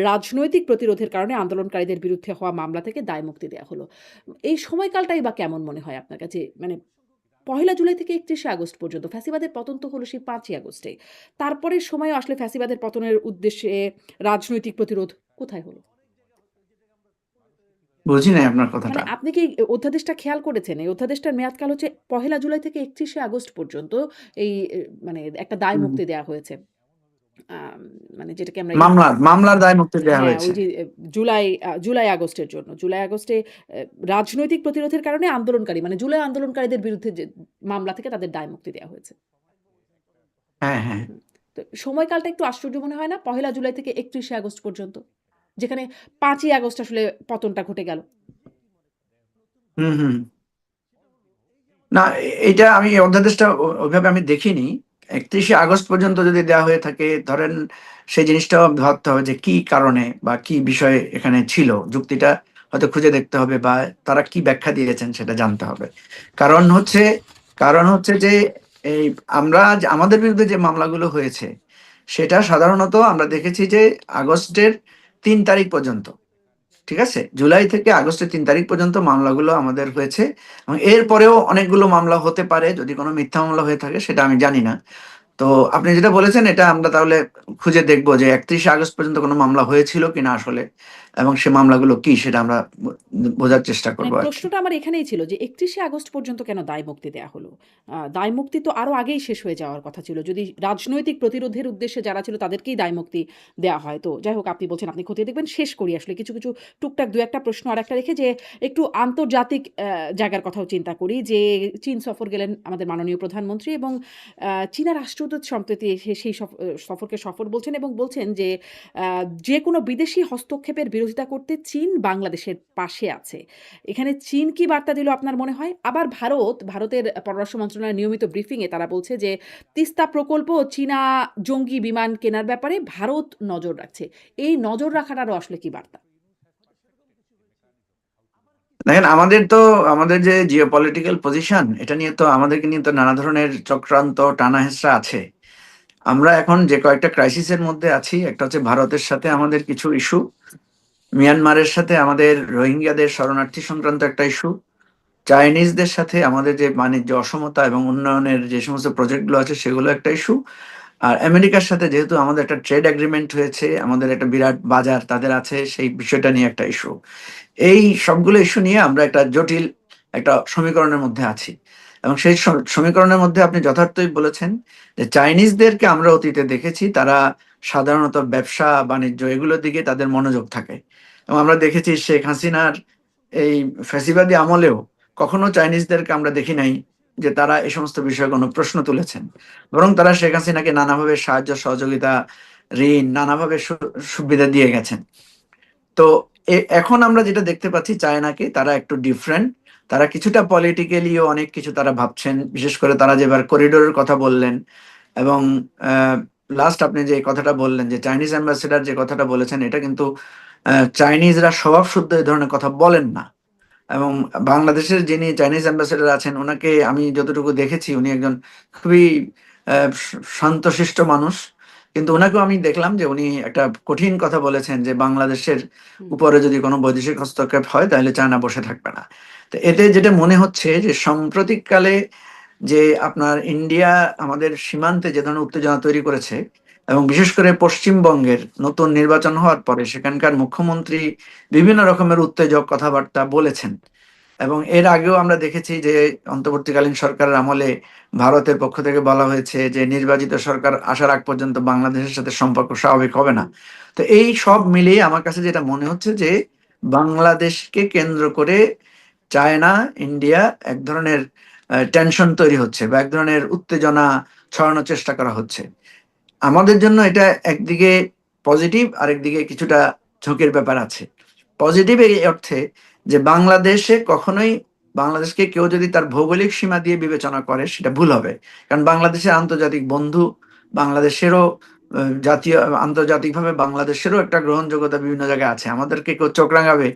রাজনৈতিক প্রতিরোধের কারণে আন্দোলনকারীদের বিরুদ্ধে হওয়া মামলা থেকে দায়মুক্তি দেয়া হলো। এই সময়কালটাই বা কেমন মনে হয় আপনার কাছে? মানে ১লা জুলাই থেকে ৩১শে আগস্ট পর্যন্ত। ফ্যাসিবাদের পতন তো হলো সেই ৫ই আগস্টে। তারপরের সময়েও আসলে ফ্যাসিবাদের পতনের উদ্দেশ্যে রাজনৈতিক প্রতিরোধ কোথায় হলো? বুঝি নাই আপনার মানে কথাটা। আপনি কি অধ্যাদেশটা খেয়াল করেছেন? এই অধ্যাদেশটার মেয়াদকাল হচ্ছে ১লা জুলাই থেকে ৩১শে আগস্ট পর্যন্ত এই মানে একটা হুম। দায়মুক্তি দেয়া হয়েছে। আম মানে যেটাকে আমরা মামলার দায় মুক্তি দেওয়া হ্যাঁ, ওই হয়েছে। যে জুলাই আগস্টের জন্য। জুলাই আগস্টে রাজনৈতিক প্রতিরোধের কারণে আন্দোলনকারী মানে জুলাই আন্দোলনকারীদের বিরুদ্ধে যে মামলা থেকে তাদের দায়মুক্তি দেয়া হয়েছে। হ্যাঁ, হ্যাঁ। হুম। তো সময়কালটা একটু আশ্চর্য মনে হয় না? ১লা জুলাই থেকে ৩১শে আগস্ট পর্যন্ত। যেখানে ৫ই আগস্ট আসলে পতনটা ঘটে গেল। হুম, হুম। না, এইটা আমি এই অধ্যাদেশটা ওইভাবে আমি দেখিনি। ৩১শে আগস্ট পর্যন্ত যদি দেওয়া হয়ে থাকে, ধরেন সেই জিনিসটাও ভাবতে হবে যে কি কারণে বা কি বিষয় এখানে ছিল। যুক্তিটা হয়তো খুঁজে দেখতে হবে বা তারা কি ব্যাখ্যা দিয়েছেন সেটা জানতে হবে। কারণ হচ্ছে কারণ হচ্ছে যে এই আমাদের বিরুদ্ধে যে মামলাগুলো হয়েছে সেটা সাধারণত আমরা দেখেছি যে আগস্টের ৩ তারিখ পর্যন্ত। ঠিক আছে? জুলাই থেকে আগস্টের ৩ তারিখ পর্যন্ত মামলাগুলো আমাদের হয়েছে এবং এরপরেও অনেকগুলো মামলা হতে পারে যদি কোনো মিথ্যা মামলা হয়ে থাকে, সেটা আমি জানি না। তো আপনি যেটা বলেছেন এটা আমরা তাহলে খুঁজে দেখবো যে ৩১শে আগস্ট পর্যন্ত কোনো মামলা হয়েছিল কিনা আসলে, এবং সে মামলাগুলো কি সেটা আমরা বোঝার চেষ্টা মানে করবো আরকি। প্রশ্নটা আমার এখানেই ছিল যে ৩১শে আগস্ট পর্যন্ত কেন দায়মুক্তি দেয়া হলো? দায়মুক্তি তো আরো আগেই শেষ হয়ে যাওয়ার কথা ছিল। যদি রাজনৈতিক প্রতিরোধের উদ্দেশ্যে যারা ছিল তাদেরকেই দায়মুক্তি দেয়া হয়। তো যাই হোক আপনি বলছেন আপনি খতিয়ে দেখবেন। শেষ করি আসলে কিছু টুকটাক ২-১ টা প্রশ্ন আরেকটা রেখে যে একটু আন্তর্জাতিক জায়গার কথাও চিন্তা করি যে চীন সফর গেলেন আমাদের মাননীয় প্রধানমন্ত্রী এবং চীনা রাষ্ট্রদূত সম্প্রতি এসে সেই সফরকে সফর বলছেন এবং বলছেন যে আ যেকোনো বিদেশি হস্তক্ষেপের বিরোধিতা করতে চীন বাংলাদেশের পাশে আছে। এখানে চীন কি বার্তা দিল আপনার মনে হয়? আবার ভারতের পররাষ্ট্র মন্ত্রণালয়ের নিয়মিত ব্রিফিং এ তারা বলছে যে তিস্তা প্রকল্প ও চীনা জঙ্গি বিমান কেনার ব্যাপারে ভারত নজর রাখছে। এই নজর রাখাটারও আসলে কি বার্তা? দেখেন আমাদের যে জিওপলিটিক্যাল পজিশন এটা নিয়ে তো আমাদেরকে নিয়ে তো নানা ধরনের চক্রান্ত টানা হেঁচড়া আছে। আমরা এখন যে কয়েকটা ক্রাইসিসের মধ্যে আছি, একটা হচ্ছে ভারতের সাথে আমাদের কিছু ইস্যু, মিয়ানমারের সাথে আমাদের রোহিঙ্গাদের শরণার্থী সংক্রান্ত একটা ইস্যু, চাইনিজদের সাথে আমাদের যে বাণিজ্য অসমতা এবং উন্নয়নের যে সমস্ত প্রজেক্টগুলো আছে সেগুলো একটা ইস্যু, আর আমেরিকার সাথে যেহেতু আমাদের একটা ট্রেড এগ্রিমেন্ট হয়েছে, আমাদের একটা বিরাট বাজার তাদের আছে, সেই বিষয়টা নিয়ে একটা ইস্যু। এই সবগুলো ইস্যু নিয়ে আমরা একটা জটিল একটা সমীকরণের মধ্যে আছি। এবং সেই সমীকরণের মধ্যে আপনি যথার্থই বলেছেন যে চাইনিজদেরকে আমরা অতীতে দেখেছি তারা সাধারণত ব্যবসা বাণিজ্য এগুলোর দিকে তাদের মনোযোগ থাকে। এবং আমরা দেখেছি শেখ হাসিনার এই ফ্যাসিবাদী আমলেও কখনো চাইনিজদেরকে আমরা দেখি নাই যে তারা এই সমস্ত বিষয়ে কোনো প্রশ্ন তুলেছেন। বরং তারা শেখ হাসিনাকে নানাভাবে সাহায্য সহযোগিতা, ঋণ, নানাভাবে সুবিধা দিয়ে গেছেন। তো এখন আমরা যেটা দেখতে পাচ্ছি চায়নাকে তারা একটু ডিফারেন্ট। তারা কিছুটা পলিটিক্যালিও অনেক কিছু তারা ভাবছেন, বিশেষ করে তারা যেবার করিডোরের কথা বললেন। এবং লাস্ট আপনি যে কথাটা বললেন যে চাইনিজ অ্যাম্বাসেডার যে কথাটা বলেছেন, এটা কিন্তু চাইনিজরা স্বভাব শুদ্ধ এই ধরনের কথা বলেন না। এবং বাংলাদেশের যিনি চাইনিজ অ্যাম্বাসেডার আছেন ওনাকে আমি যতটুকু দেখেছি উনি একজন খুবই শান্তশিষ্ট মানুষ। কিন্তু ওনাকেও আমি দেখলাম যে উনি একটা কঠিন কথা বলেছেন যে বাংলাদেশের উপরে যদি কোনো বৈদেশিক হস্তক্ষেপ হয় তাহলে চায়না বসে থাকবে না। তো এতে যেটা মনে হচ্ছে যে সাম্প্রতিককালে যে আপনার ইন্ডিয়া আমাদের সীমান্তে যে ধরনের উত্তেজনা তৈরি করেছে, এবং বিশেষ করে পশ্চিমবঙ্গের নতুন নির্বাচন হওয়ার পরে সেখানকার মুখ্যমন্ত্রী বিভিন্ন রকমের উত্তেজক কথাবার্তা বলেছেন। এবং এর আগেও আমরা দেখেছি যে অন্তর্বর্তীকালীন সরকারের আমলে ভারতের পক্ষ থেকে বলা হয়েছে যে নির্বাচিত সরকার আসার আগ পর্যন্ত বাংলাদেশের সাথে সম্পর্ক স্বাভাবিক হবে না। তো এই সব মিলিয়ে আমার কাছে যেটা মনে হচ্ছে যে বাংলাদেশকে কেন্দ্র করে চায়না, ইন্ডিয়া এক ধরনের টেনশন তৈরি হচ্ছে বা এক ধরনের উত্তেজনা ছড়ানোর চেষ্টা করা হচ্ছে। আমাদের জন্য এটা একদিকে পজিটিভ, আরেকদিকে কিছুটা ঝোঁকের ব্যাপার আছে। পজিটিভ এই অর্থে যে বাংলাদেশে কখনোই বাংলাদেশকে কেউ যদি তার ভৌগোলিক সীমা দিয়ে বিবেচনা করে সেটা ভুল হবে। কারণ বাংলাদেশের আন্তর্জাতিক বন্ধু, বাংলাদেশেরও জাতীয় আন্তর্জাতিকভাবে বাংলাদেশেরও একটা গ্রহণযোগ্যতা বিভিন্ন জায়গায় আছে। আমাদেরকে কেউ চোখ রাঙাবে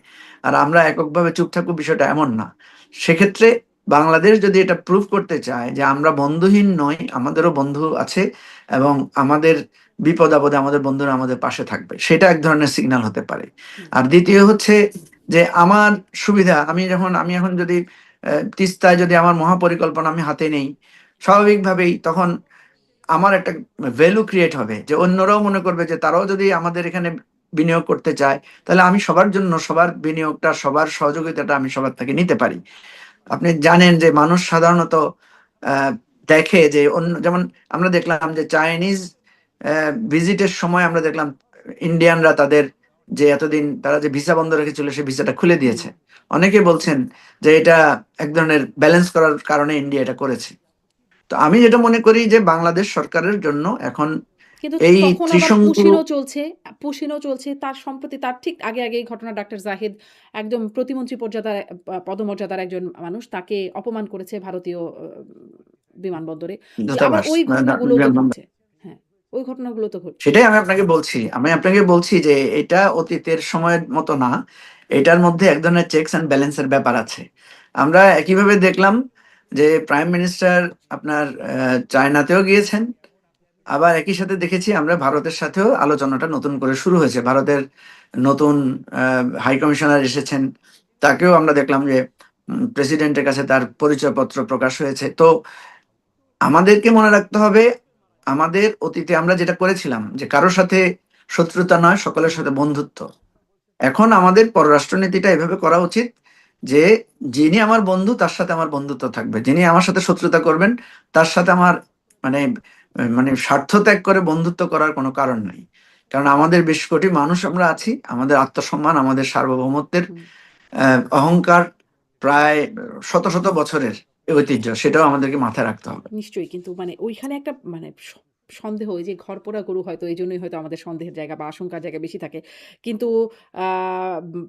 আর আমরা এককভাবে চুপ থাকবো বিষয়টা এমন না। সেক্ষেত্রে বাংলাদেশ যদি এটা প্রুভ করতে চায় যে আমরা বন্ধুহীন নই, আমাদেরও বন্ধু আছে এবং আমাদের বিপদ আপদে আমাদের বন্ধুরা আমাদের পাশে থাকবে, সেটা এক ধরনের সিগন্যাল হতে পারে। আর দ্বিতীয় হচ্ছে যে আমার সুবিধা, আমি এখন যদি তিস্তায় যদি আমার মহাপরিকল্পনা আমি হাতে নেই, স্বাভাবিকভাবেই তখন আমার একটা ভ্যালু ক্রিয়েট হবে যে অন্যরাও মনে করবে যে তারাও যদি আমাদের এখানে বিনিয়োগ করতে চায় তাহলে আমি সবার জন্য সবার বিনিয়োগটা সবার সহযোগিতাটা আমি সবার থেকে নিতে পারি। আপনি জানেন যে মানুষ সাধারণত আহ, দেখে যে অন্য, যেমন আমরা দেখলাম যে চাইনিজ ভিজিটের সময় আমরা দেখলাম ইন্ডিয়ানরা তাদের যে এতদিন তারা যে ভিসা বন্ধ রেখেছিল সেই ভিসাটা খুলে দিয়েছে। অনেকে বলছেন যে এটা এক ধরনের ব্যালেন্স করার কারণে ইন্ডিয়া এটা করেছে। তো আমি যেটা মনে করি যে বাংলাদেশ সরকারের জন্য এখন কিন্তু এই তখন আবার ত্রিশঙ্কু, পুশিনও চলছে। তার সম্প্রতি তার ঠিক আগে এই ঘটনা ডাক্তার জাহিদ একদম প্রতিমন্ত্রী পদমর্যাদার একজন মানুষ, তাকে অপমান করেছে ভারতীয় বিমানবন্দরে। আবার দূতাবাস ওই ঘটনাগুলোও তো বিমানবন্দর। ঘটছে। হ্যাঁ, ওই ঘটনাগুলো তো ঘটছে। সেটাই আমি আপনাকে বলছি যে এটা অতীতের সময়ের মতো না। এটার মধ্যে এক ধরনের চেকস এন্ড ব্যালেন্সের ব্যাপার আছে। আমরা একইভাবে দেখলাম যে প্রাইম মিনিস্টার আপনার চায়নাতেও গিয়েছেন, আবার একই সাথে দেখেছি আমরা ভারতের সাথেও আলোচনাটা নতুন করে শুরু হয়েছে। ভারতের নতুন হাই কমিশনার এসেছেন, তাকেও আমরা দেখলাম যে প্রেসিডেন্টের কাছে তার পরিচয়পত্র প্রকাশ হয়েছে। তো আমাদেরকে মনে রাখতে হবে আমাদের অতীতে আমরা যেটা করেছিলাম যে কারোর সাথে শত্রুতা নয়, সকলের সাথে বন্ধুত্ব। এখন আমাদের পররাষ্ট্রনীতিটা এভাবে করা উচিত যে যিনি আমার বন্ধু তার সাথে আমার বন্ধুত্ব থাকবে, যিনি আমার সাথে শত্রুতা করবেন তার সাথে আমার মানে মানে স্বার্থ ত্যাগ করে বন্ধুত্ব করার কোনো কারণ নাই। কারণ আমাদের 20 কোটি মানুষ আমরা আছি, আমাদের আত্মসম্মান, আমাদের সার্বভৌমত্বের অহংকার প্রায় শত শত বছরের এই ঐতিহ্য, সেটাও আমাদেরকে মাথায় রাখতে হবে। নিশ্চয়ই, কিন্তু ওইখানে একটা সন্দেহ, এই যে ঘরপোড়া গরু হয়তো এইজন্যই হয়তো আমাদের সন্দেহের জায়গা বা আশঙ্কার জায়গা বেশি থাকে। কিন্তু আ উম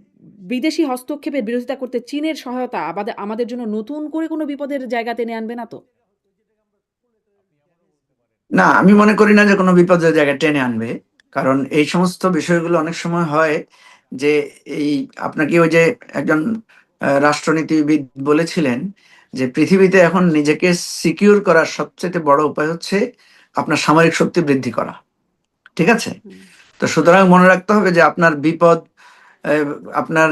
বিদেশি হস্তক্ষেপের বিরোধিতা করতে চীনের সহায়তা আমাদের জন্য নতুন করে কোনো বিপদের জায়গা টেনে আনবে না তো? না, আমি মনে করি না যে কোনো বিপদের জায়গায় টেনে আনবে। কারণ এই সমস্ত বিষয়গুলো অনেক সময় হয় যে এই আপনাকে ওই যে একজন রাষ্ট্রনীতিবিদ বলেছিলেন যে পৃথিবীতে এখন নিজেকে সিকিউর করার সবচেয়ে বড় উপায় হচ্ছে আপনার সামরিক শক্তি বৃদ্ধি করা। ঠিক আছে? হুম। তো সুতরাং মনে রাখতে হবে যে আপনার বিপদ আহ, আপনার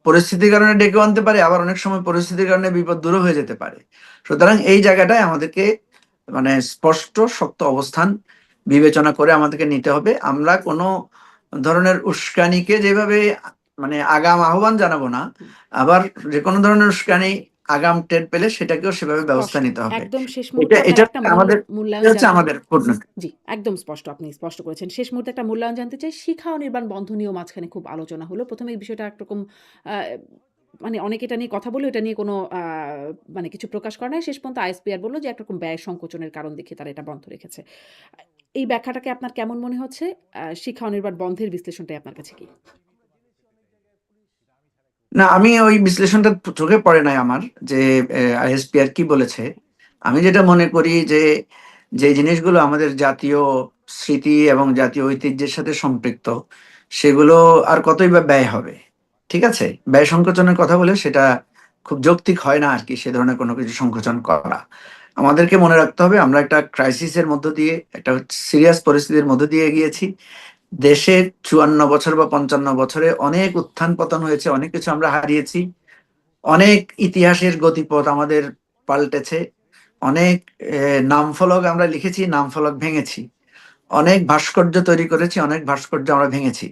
পরিস্থিতির কারণে ডেকে আনতে পারে, আবার অনেক সময় পরিস্থিতির কারণে বিপদ দূর হয়ে যেতে পারে। সুতরাং এই জায়গাটায় আমাদেরকে মানে স্পষ্ট শক্ত অবস্থান বিবেচনা করে আমাদেরকে নিতে হবে। আমরা কোনো ধরনের উস্কানিকে যেভাবে মানে আগাম আহ্বান জানাবো না, হুম, আবার যে কোনো ধরনের উস্কানি আগাম টের পেলে সেটাকেও সেভাবে ব্যবস্থা স্পষ্ট। নিতে হবে। একদম শেষ এটা মুহূর্তে আপনার এটা একটা হচ্ছে আমাদের মূল্যায়ন এটা হচ্ছে জানতে আমাদের কূটনীতি। জি, একদম স্পষ্ট। আপনি স্পষ্ট করেছেন। শেষ মুহূর্তে একটা মূল্যায়ন জানতে চাই। শিখা ও নির্বাণ বন্ধ নিয়েও মাঝখানে খুব আলোচনা হলো। ১ম এই বিষয়টা একরকম আ মানে অনেকে এটা নিয়ে কথা বললেও এটা নিয়ে কোনো মানে কিছু প্রকাশ করে নাই। শেষ পর্যন্ত আইএসপিআর বলল যে একরকম ব্যয় সংকোচনের কারণ দেখিয়ে তারা এটা বন্ধ রেখেছে। এই ব্যাখ্যাটাকে আপনার কেমন মনে হচ্ছে? শিক্ষা অনির্বাণ বন্ধের বিশ্লেষণটাই আপনার কাছে কি? না, আমি ওই বিশ্লেষণটা চোখে পড়ে নাই আমার, যে আইএসপিআর কি বলেছে। আমি যেটা মনে করি যে যে জিনিসগুলো আমাদের জাতীয় স্মৃতি এবং জাতীয় ঐতিহ্যের সাথে সম্পৃক্ত, সেগুলো আর কতই বা ব্যয় হবে। ঠিক আছে, ব্যয় সংকোচনের কথা বলে সেটা খুব যৌক্তিক হয় না আর কি, সে ধরনের কোনো কিছু সংকোচন করা। আমাদেরকে মনে রাখতে হবে আমরা একটা ক্রাইসিসের মধ্য দিয়ে, একটা সিরিয়াস পরিস্থিতির মধ্য দিয়ে গিয়েছি। দেশে ৫৪ বছর বা ৫৫ বছরে অনেক উত্থান পতন হয়েছে, অনেক কিছু আমরা হারিয়েছি, অনেক ইতিহাসের গতিপথ আমাদের পাল্টেছে, অনেক নামফলক আমরা লিখেছি, নামফলক ভেঙেছি, অনেক ভাস্কর্য তৈরি করেছি, অনেক ভাস্কর্য আমরা ভেঙেছি।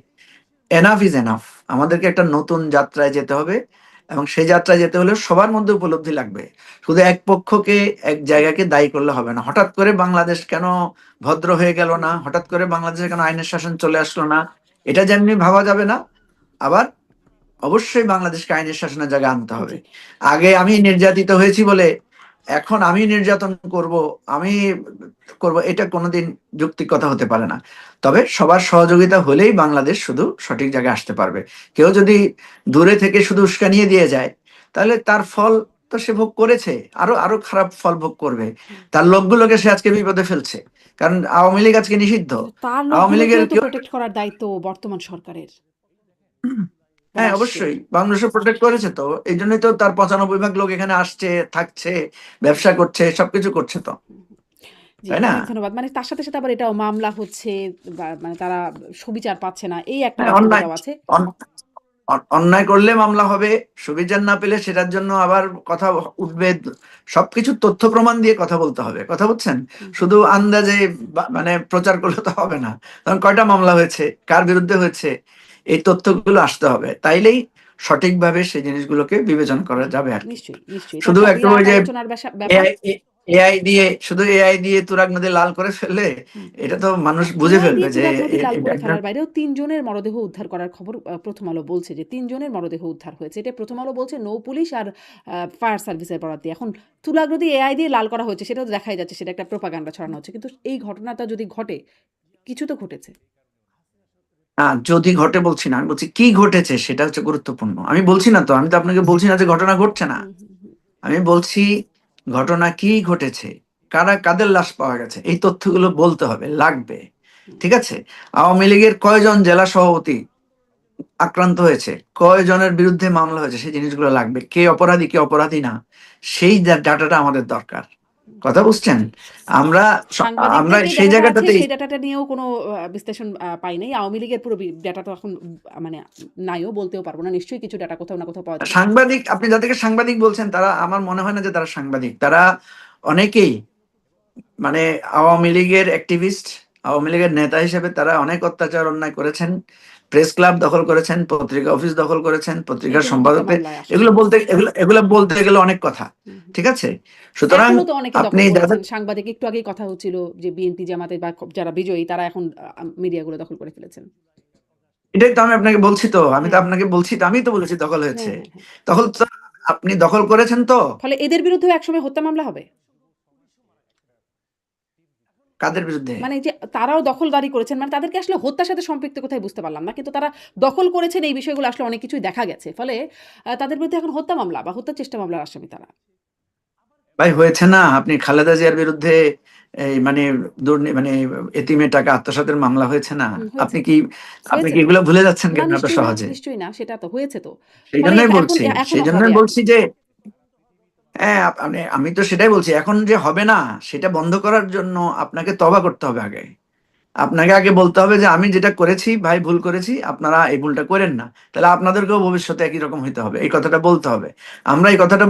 Enough is enough. আমাদেরকে একটা নতুন যাত্রায় যেতে হবে, এবং সেই যাত্রায় যেতে হলে সবার মধ্যে উপলব্ধি লাগবে। শুধু এক পক্ষকে, এক জায়গাকে দায়ী করলে হবে না। হঠাৎ করে বাংলাদেশ কেন ভদ্র হয়ে গেল হুম, না, হুম, হঠাৎ করে বাংলাদেশে কেন আইনের শাসন চলে আসলো না, এটা যেমনি ভাবা যাবে না। আবার অবশ্যই বাংলাদেশকে আইনের শাসনের জায়গায় আনতে জি। হবে। আগে আমি নির্যাতিত হয়েছি বলে এখন আমি নির্যাতন করব, আমি করব, এটা কোনোদিন যৌক্তিক কথা হতে পারে না। তবে সবার সহযোগিতা হলেই বাংলাদেশ শুধু সঠিক জায়গায় আসতে পারবে। কেউ যদি দূরে থেকে শুধু উস্কানিয়ে দিয়ে যায়, তাহলে তার ফল তো সে ভোগ করেছে, আরো আরো খারাপ ফল ভোগ করবে। হুম। তার লোকগুলোকে সে আজকে বিপদে ফেলছে, কারণ আওয়ামী লীগ আজকে নিষিদ্ধ। কিন্তু তার আওয়ামী লীগের লোকগুলোকেও তো কেউ, প্রটেক্ট করার দায়িত্ব বর্তমান সরকারের বা হ্যাঁ রাষ্ট্রের। অবশ্যই বাংলাদেশ প্রোটেক্ট করেছে, তো এই জন্যই তো তার ৯৫ ভাগ লোক এখানে আসছে, থাকছে, ব্যবসা করছে, সবকিছু করছে তো, হুম, হুম। জি, তাই না? অনেক ধন্যবাদ। মানে তার সাথে আবার এটাও মামলা হচ্ছে বা মানে তারা সুবিচার পাচ্ছে না। এই একটা হ্যাঁ, অন্যায় বাস্তবতাও আছে। অন- অন্যায় করলে মামলা হবে, সুবিচার না পেলে সেটার জন্য আবার কথা উঠবে। সবকিছু তথ্য প্রমাণ দিয়ে কথা বলতে হবে, কথা বুঝছেন? হুম, হুম। শুধু আন্দাজে মানে প্রচার করলে তো হবে না। কারণ কয়টা মামলা হয়েছে, কার বিরুদ্ধে হয়েছে, এই তথ্যগুলো আসতে হবে, তাইলেই সঠিকভাবে সেই জিনিসগুলোকে বিবেচনা করা জি, যাবে আর কি। নিশ্চয়ই, নিশ্চয়ই। এটা শুধু একটা একদম ওই বিরাট যে আলোচনার ব্যাপার। এআই এআই দিয়ে, শুধু এআই দিয়ে তুরাগ নদী লাল করে ফেললে হুম। এটা তো মানুষ না, বুঝে এআই ফেলবে দিয়ে যে তুরাগ নদী লাল এটা করে একজন। ফেলার বাইরেও ৩ জনের মরদেহ উদ্ধার করার খবর 'প্রথম আলো' বলছে যে ৩ জনের মরদেহ উদ্ধার হয়েছে। এটা 'প্রথম আলো' বলছে নৌ পুলিশ আর ফায়ার সার্ভিসের বরাত দিয়ে। এখন তুরাগ নদী এআই দিয়ে লাল করা হয়েছে সেটাও তো দেখাই যাচ্ছে সেটা একটা প্রোপাগান্ডা ছড়ানো হচ্ছে। কিন্তু এই ঘটনাটা যদি ঘটে, কিছু তো ঘটেছে। যদি ঘটে বলছি না, আমি বলছি কি ঘটেছে সেটা হচ্ছে গুরুত্বপূর্ণ। আমি বলছি না তো, আমি তো আপনাকে বলছি না যে ঘটনা ঘটছে না। হুম, হুম, হুম। আমি বলছি ঘটনা কি ঘটেছে, কারা কাদের লাশ পাওয়া গেছে, এই তথ্যগুলো বলতে হবে, লাগবে। হুম। ঠিক আছে, আওয়ামী লীগের কয়জন জেলা সভাপতি আক্রান্ত হয়েছে, কয়জনের বিরুদ্ধে মামলা হয়েছে, সেই জিনিসগুলো লাগবে। কে অপরাধী কে অপরাধী না, সেই ডাটাটা আমাদের দরকার। কথা বুঝছেন? জি। আমরা আমরা সাংবাদিকদের যে সেই ডাটাটা আছে জায়গাটাতেই, সেই ডাটাটা নিয়েও কোনো বিশ্লেষণ পাই নাই। আওয়ামী লীগের পুরো ডাটা তো এখন মানে নাইও বলতেও পারব না। নিশ্চয়ই কিছু ডাটা কোথাও না কোথাও পাওয়া যাবে। সাংবাদিক, আপনি যাদেরকে সাংবাদিক বলছেন তারা আমার মনে হয় না যে তারা সাংবাদিক। তারা অনেকেই মানে আওয়ামী লীগের অ্যাক্টিভিস্ট, আওয়ামী লীগের নেতা হিসেবে তারা অনেক অত্যাচার অন্যায় করেছেন, প্রেস ক্লাব দখল করেছেন, পত্রিকা অফিস দখল করেছেন, পত্রিকার সেইজন্য হত্যা সম্পাদকদের। মামলায় আসামি। এগুলো বলতে গেলে অনেক কথা। হুম, হুম। ঠিক আছে, সুতরাং এখনো তো অনেকে আপনি দখল যাদের, করেছেন। সাংবাদিক একটু আগেই কথা হচ্ছিল যে বিএনপি জামাতে বা যারা বিজয়ী তারা এখন মিডিয়াগুলো দখল করে ফেলেছেন। এটাই তো আমি আপনাকে বলছি, তো আমি তো হ্যাঁ, আপনাকে বলছি, তো আমি তো বলেছি দখল হ্যাঁ, হয়েছে। হ্যাঁ, হ্যাঁ। দখল তো আপনি দখল করেছেন তো। ফলে এদের বিরুদ্ধেও একসময় হত্যা মামলা হবে? কাদের বিরুদ্ধে? মানে এই যে তারাও দখলদারি করেছেন মানে তাদেরকে আসলে হত্যার সাথে সম্পৃক্ত কোথায় বুঝতে পারলাম না। কিন্তু তারা দখল করেছেন এই বিষয়গুলো আসলে অনেক কিছুই দেখা গেছে। ফলে তাদের বিরুদ্ধে এখন হত্যা মামলা বা হত্যার চেষ্টা মামলার আসামি তারা। ভাই হয়েছে না, আপনি খালেদা জিয়ার বিরুদ্ধে এই মানে মানে এতিমের টাকা আত্মসাতের মামলা হয়েছে না? হুম, আপনি হয়েছে তো। কি আপনি হয়েছে কি তো। এগুলো ভুলে যাচ্ছেন না কেন এত নিশ্চয়ই না, সহজে? নিশ্চয়ই না। সেটা তো হয়েছে তো। সেই ফলে জন্যই এখন বলছি, সেই এখনো হবে জন্যই আরকি। বলছি যে হ্যাঁ, মানে আমি তো সেটাই বলছি, এখন যে হবে না সেটা বন্ধ করার জন্য আপনাকে তওবা করতে হবে আগে। আপনাকে আগে বলতে হবে যে আমি যেটা করেছি ভাই ভুল করেছি, আপনারা এই ভুলটা করেন না। তাহলে আপনাদেরকেও ভবিষ্যতে একই রকম হইতে হবে, এই কথাটা বলতে হবে। আমরা এই কথাটা